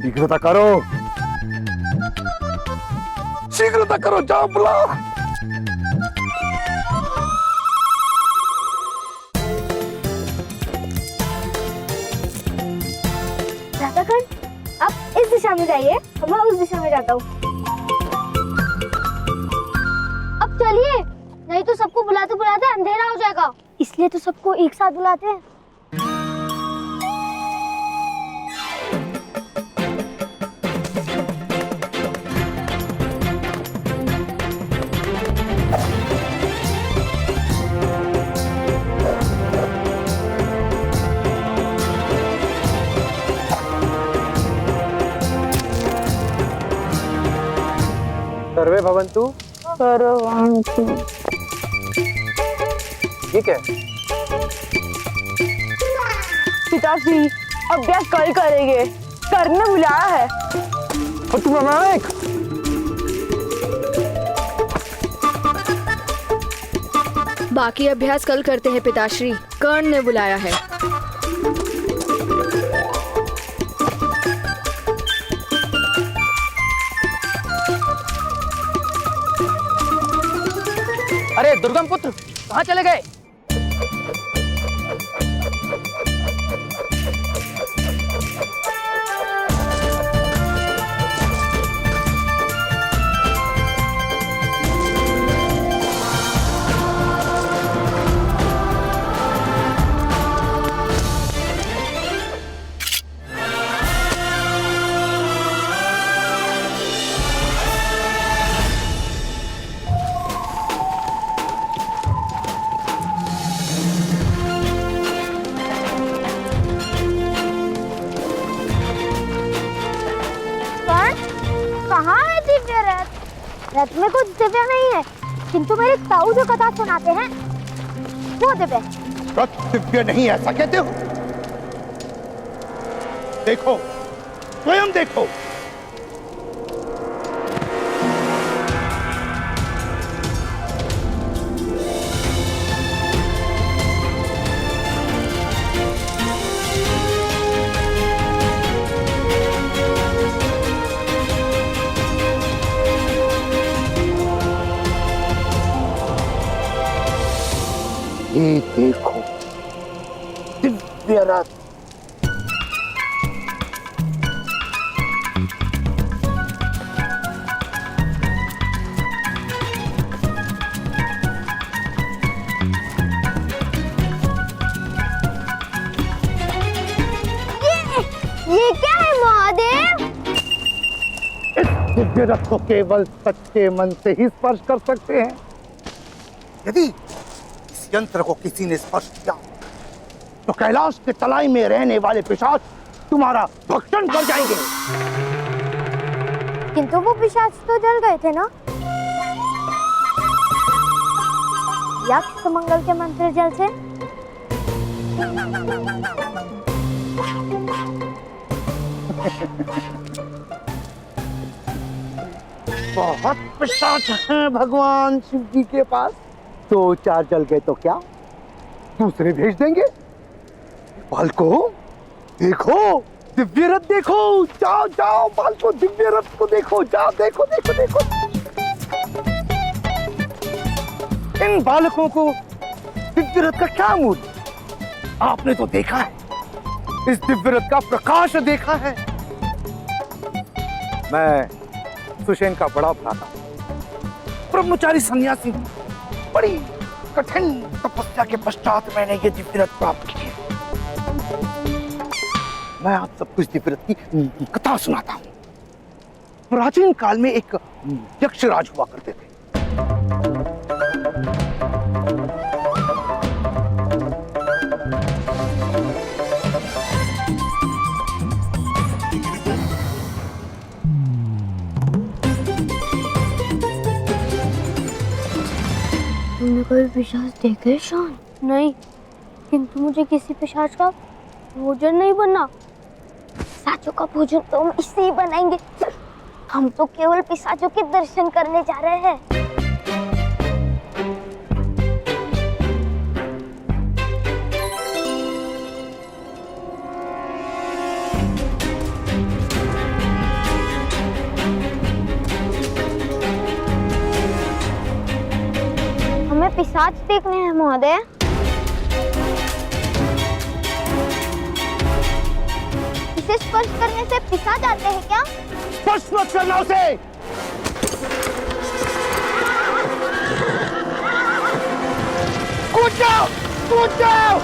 शीघ्रता करो, शीघ्रता करो, जाओ बुलाओ। राधाकांत, आप इस दिशा में जाइए, मैं उस दिशा में जाता हूँ। अब चलिए, नहीं तो सबको बुलाते बुलाते अंधेरा हो जाएगा। इसलिए तो सबको एक साथ बुलाते हैं। सर्वे भवन्तु। ठीक है। पिताश्री, अभ्यास कल करेंगे, करने बुलाया है। और तुम अनायक, बाकी अभ्यास कल करते हैं पिताश्री, कर्ण ने बुलाया है। अरे दुर्गम पुत्र, कहाँ चले गए? कहाँ है दिव्य रथ? रथ में कुछ दिव्य नहीं है, किंतु मेरे ताऊ जो कथा सुनाते हैं वो दिव्य है। रथ दिव्य नहीं, ऐसा कहते हो? देखो, स्वयं देखो। ये देखो, दिव्य रथ। ये क्या है महादेव? इस दिव्य रथ को केवल सच्चे मन से ही स्पर्श कर सकते हैं। यदि इस यंत्र को किसी ने स्पर्श किया तो कैलाश के तलाई में रहने वाले पिशाच तुम्हारा भक्षण कर जाएंगे। किंतु वो पिशाच तो जल गए थे ना? यक्ष मंगल के मंत्र जल से? बहुत पिशाच हैं भगवान शिव जी के पास। 2-4 जल गए तो क्या, दूसरे भेज देंगे। बालको देखो, दिव्य रथ देखो, जाओ जाओ बालको, दिव्य रथ को देखो, जाओ देखो देखो देखो। इन बालकों को दिव्य रथ का क्या मूल्य? आपने तो देखा है, इस दिव्य रथ का प्रकाश देखा है। मैं सुषेण का बड़ा भ्राता, ब्रह्मचारी सन्यासी, बड़ी कठिन तपस्या के पश्चात मैंने ये दिव्य रथ प्राप्त की है। मैं आप सबको इस दिव्य रथ की कथा सुनाता हूँ। प्राचीन काल में एक यक्षराज हुआ करते थे। तुमने कोई पिशाच देखे शान? नहीं, किंतु मुझे किसी पिशाच का भोजन नहीं बनना। पिशाचों का भोजन तो हम इससे ही बनाएंगे। हम तो केवल पिशाचों के दर्शन करने जा रहे हैं। हमें पिशाच देखने हैं महोदय। इसे स्पर्श करने से पिशाच आते हैं क्या? स्पर्श मत करना उसे। कूद जाओ, कूद जाओ।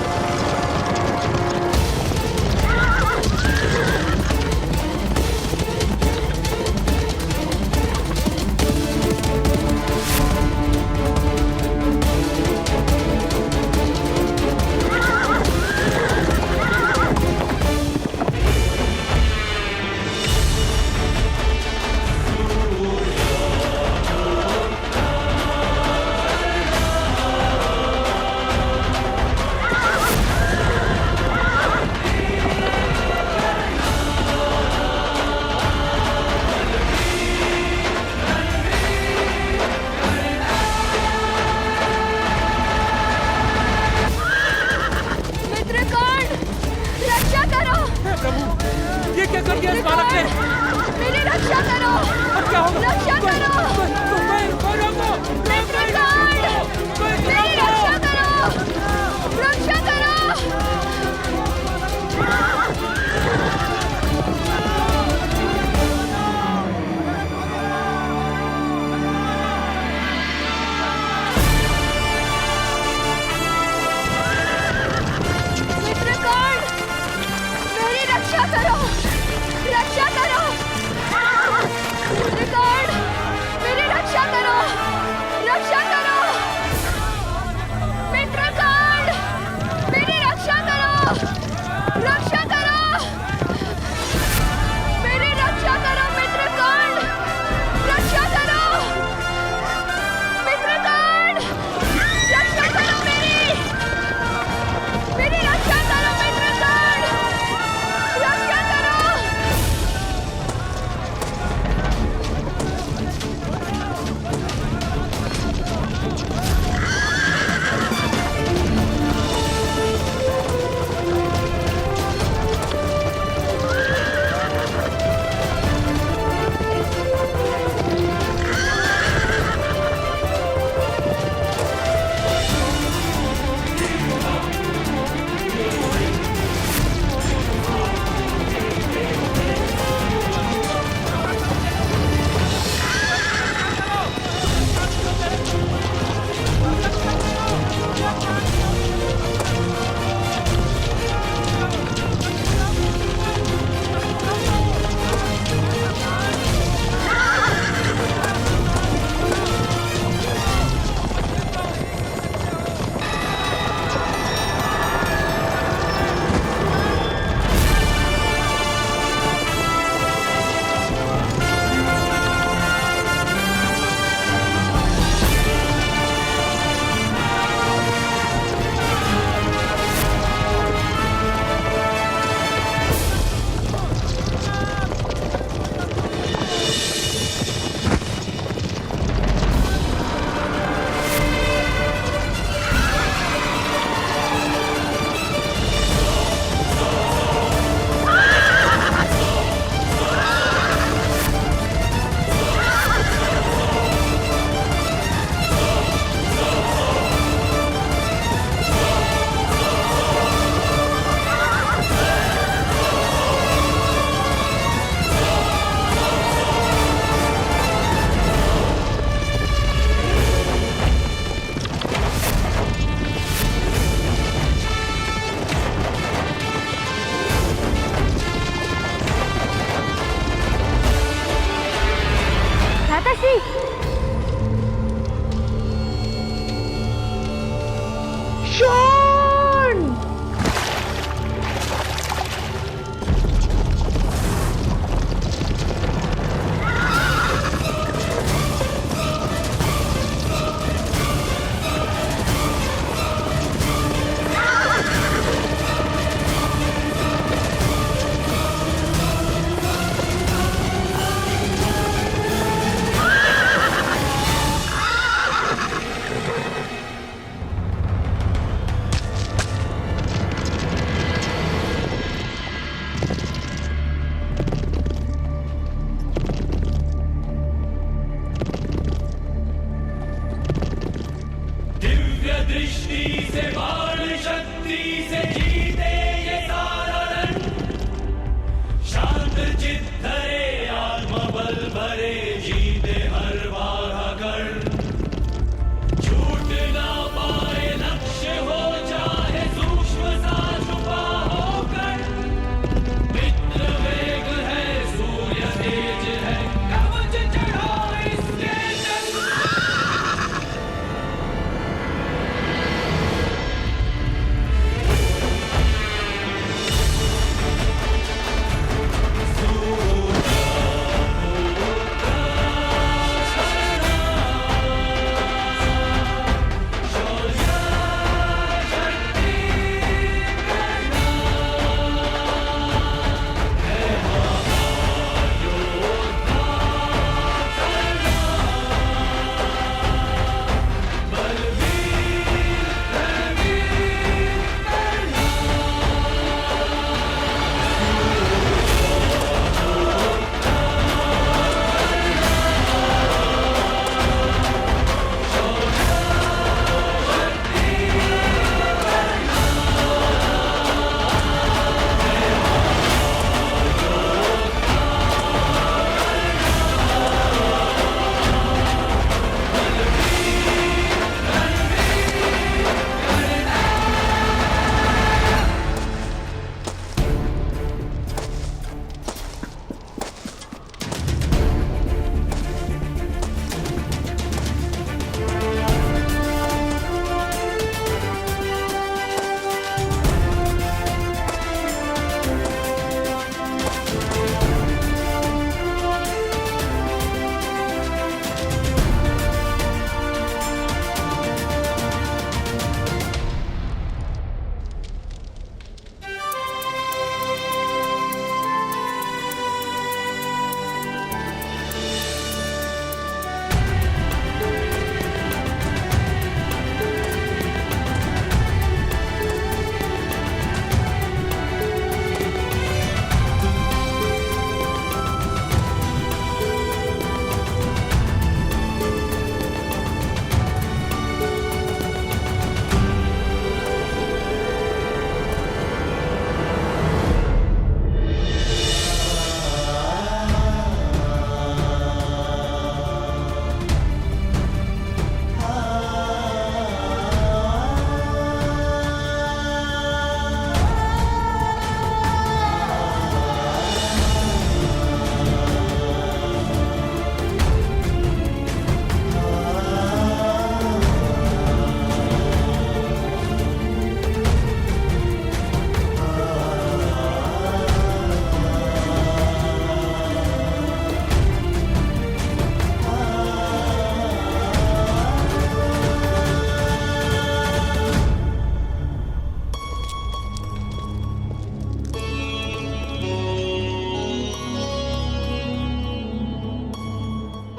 मेरी रक्षा करो। अब क्या होगा? रक्षा करो। मेरी रक्षा करो। रक्षा करो। मित्रगण, मेरी रक्षा करो। रक्षा करो। मित्रगण।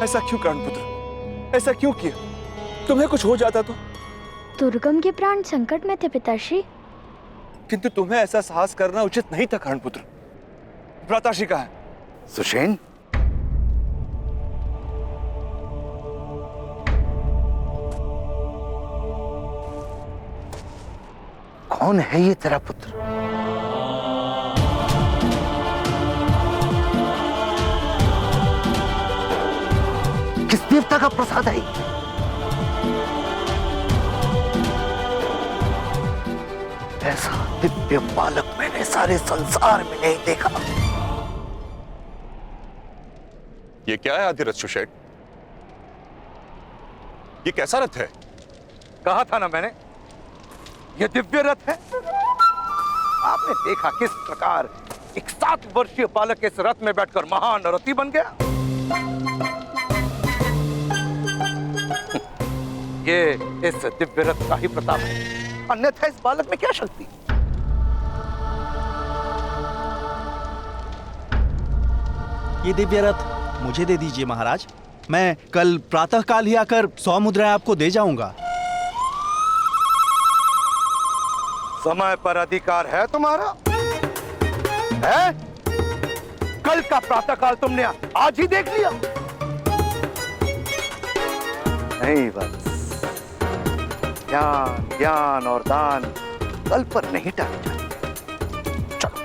ऐसा क्यों कर्णपुत्र, ऐसा क्यों किया? तुम्हें कुछ हो जाता तो? दुर्गम के प्राण संकट में थे पिताश्री। किंतु तुम्हें ऐसा साहस करना उचित नहीं था कर्णपुत्र। भ्राताश्री कहाँ है? सुषेण, कौन है ये तेरा पुत्र? किस देवता का प्रसाद है ये? ऐसा दिव्य बालक मैंने सारे संसार में नहीं देखा। ये क्या है आदिरथ सुषेण? ये कैसा रथ है? कहा था ना मैंने, ये दिव्य रथ है। आपने देखा किस प्रकार एक 7 वर्षीय बालक इस रथ में बैठकर महान रथी बन गया। ये इस दिव्य रथ का ही प्रताप है, अन्यथा इस बालक में क्या शक्ति? ये दिव्य रथ मुझे दे दीजिए महाराज, मैं कल प्रातःकाल ही आकर 100 मुद्राएं आपको दे जाऊंगा। समय पर अधिकार है तुम्हारा? है? कल का प्रातःकाल तुमने आज ही देख लिया? नहीं बस, ज्ञान ज्ञान और दान कल पर नहीं टाले जाते। चलो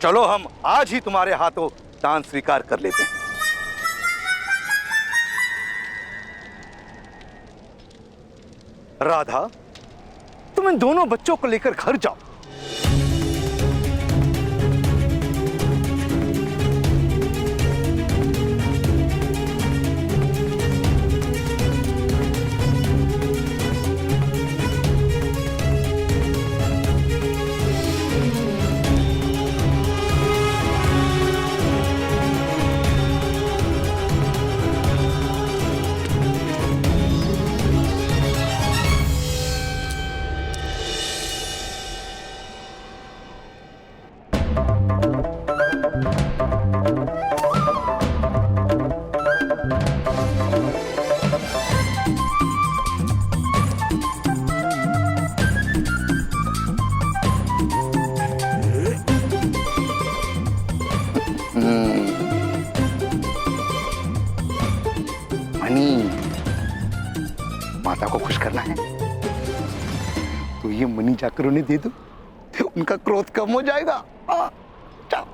चलो, हम आज ही तुम्हारे हाथों दान स्वीकार कर लेते हैं। राधा, तुम इन दोनों बच्चों को लेकर घर जाओ। माता को खुश करना है तो ये मनी जाकर उन्हें दे दो, तो उनका क्रोध कम हो जाएगा। जाओ।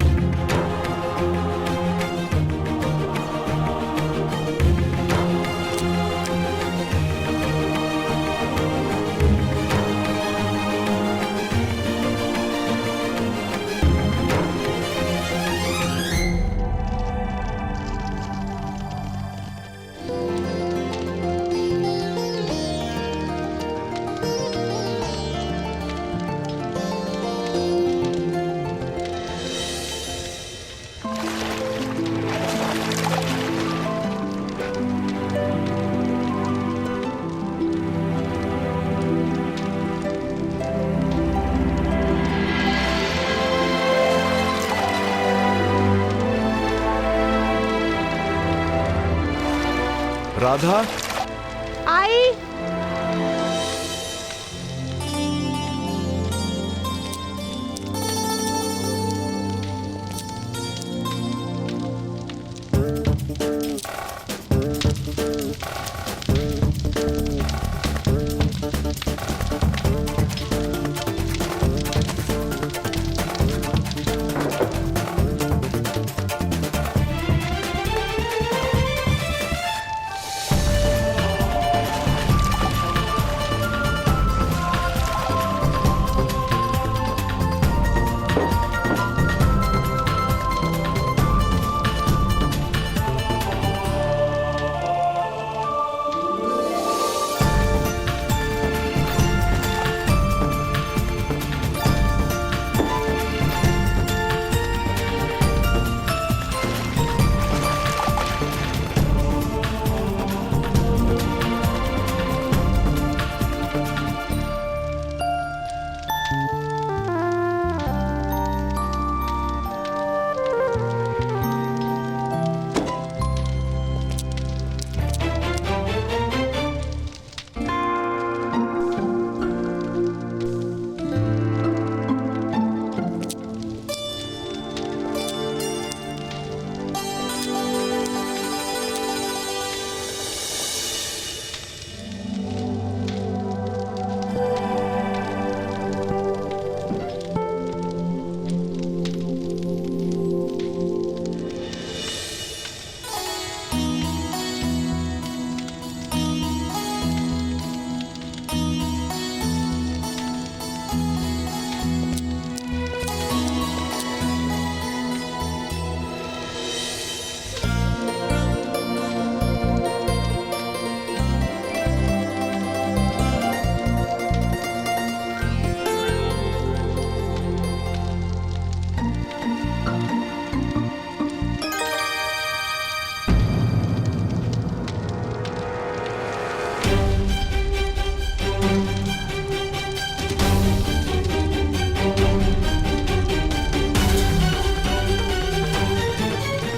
राधा, आई।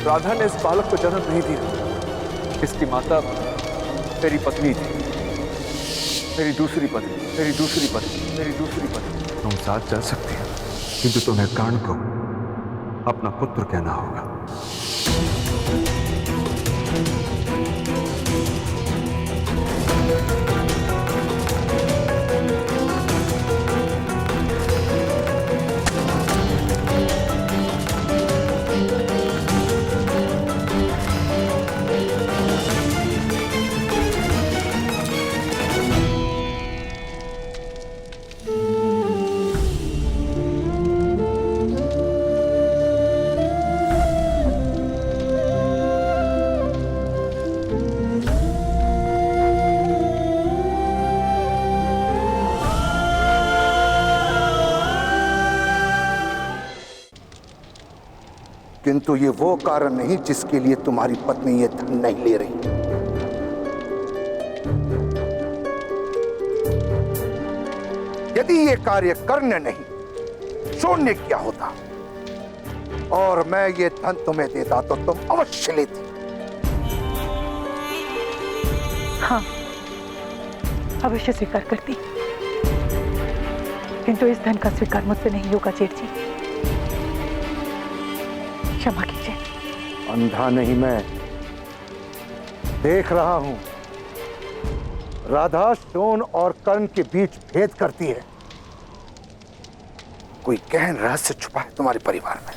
राधा ने इस बालक को जन्म नहीं दिया। इसकी माता मेरी पत्नी थी, मेरी दूसरी पत्नी, मेरी दूसरी पत्नी, मेरी दूसरी पत्नी। तुम साथ चल सकती हो, किंतु तुम्हें कर्ण को अपना पुत्र कहना होगा। किंतु ये वो कारण नहीं जिसके लिए तुम्हारी पत्नी ये धन नहीं ले रही। यदि ये कार्य कर्ण नहीं शून्य किया होता और मैं ये धन तुम्हें देता तो तुम अवश्य लेती। हाँ, अवश्य स्वीकार करती, किंतु इस धन का स्वीकार मुझसे नहीं होगा जेठ जी। क्षमा कीजिए। अंधा नहीं, मैं देख रहा हूं। राधा शोण और कर्ण के बीच भेद करती है। कोई गहन रहस्य छुपा है तुम्हारे परिवार में।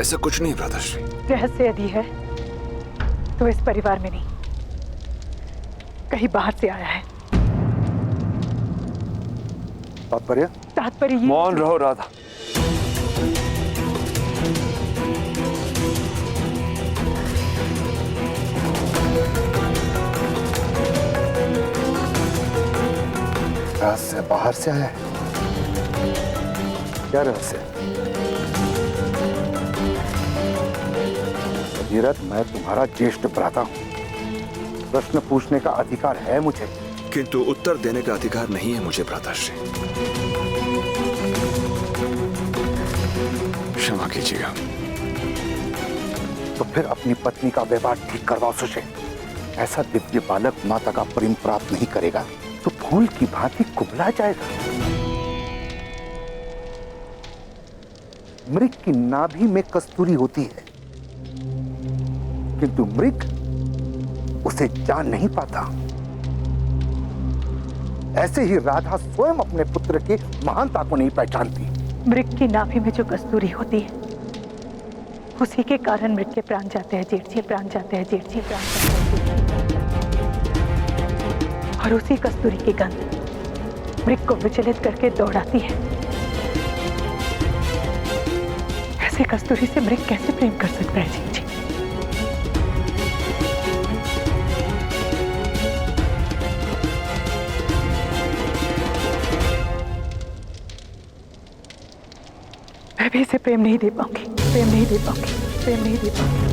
ऐसा कुछ नहीं भ्राताश्री। रहस्य यदि है तो इस परिवार में नहीं, कहीं बाहर से आया है। तात्पर्य ये मौन रहो राधा। रहस्य बाहर से आया है। क्या रहस्य? भगीरथ, मैं तुम्हारा ज्येष्ठ भ्राता हूं। प्रश्न पूछने का अधिकार है मुझे, किंतु उत्तर देने का अधिकार नहीं है मुझे भ्राताश्री। क्षमा कीजिएगा। तो फिर अपनी पत्नी का व्यवहार ठीक करवाओ सुशेन। ऐसा दिव्य बालक माता का प्रेम प्राप्त नहीं करेगा तो फूल की भांति कुबला जाएगा। मृग की नाभि में कस्तूरी होती है, किंतु मृग उसे जान नहीं पाता। ऐसे ही राधा स्वयं अपने पुत्र की महानता को नहीं पहचानती। मृग की नाभि में जो कस्तूरी होती है, उसी के कारण मृग के प्राण जाते हैं जेठ जी, प्राण जाते हैं जेठ जी, प्राण जाते हैं जेठ जी। और उसी कस्तूरी की गंध मृग को विचलित करके दौड़ाती है। ऐसे कस्तूरी से मृग कैसे प्रेम कर सकता है जेठ जी? मैं भी इसे प्रेम नहीं दे पाऊंगी, प्रेम नहीं दे पाऊंगी, प्रेम नहीं दे पाऊंगी।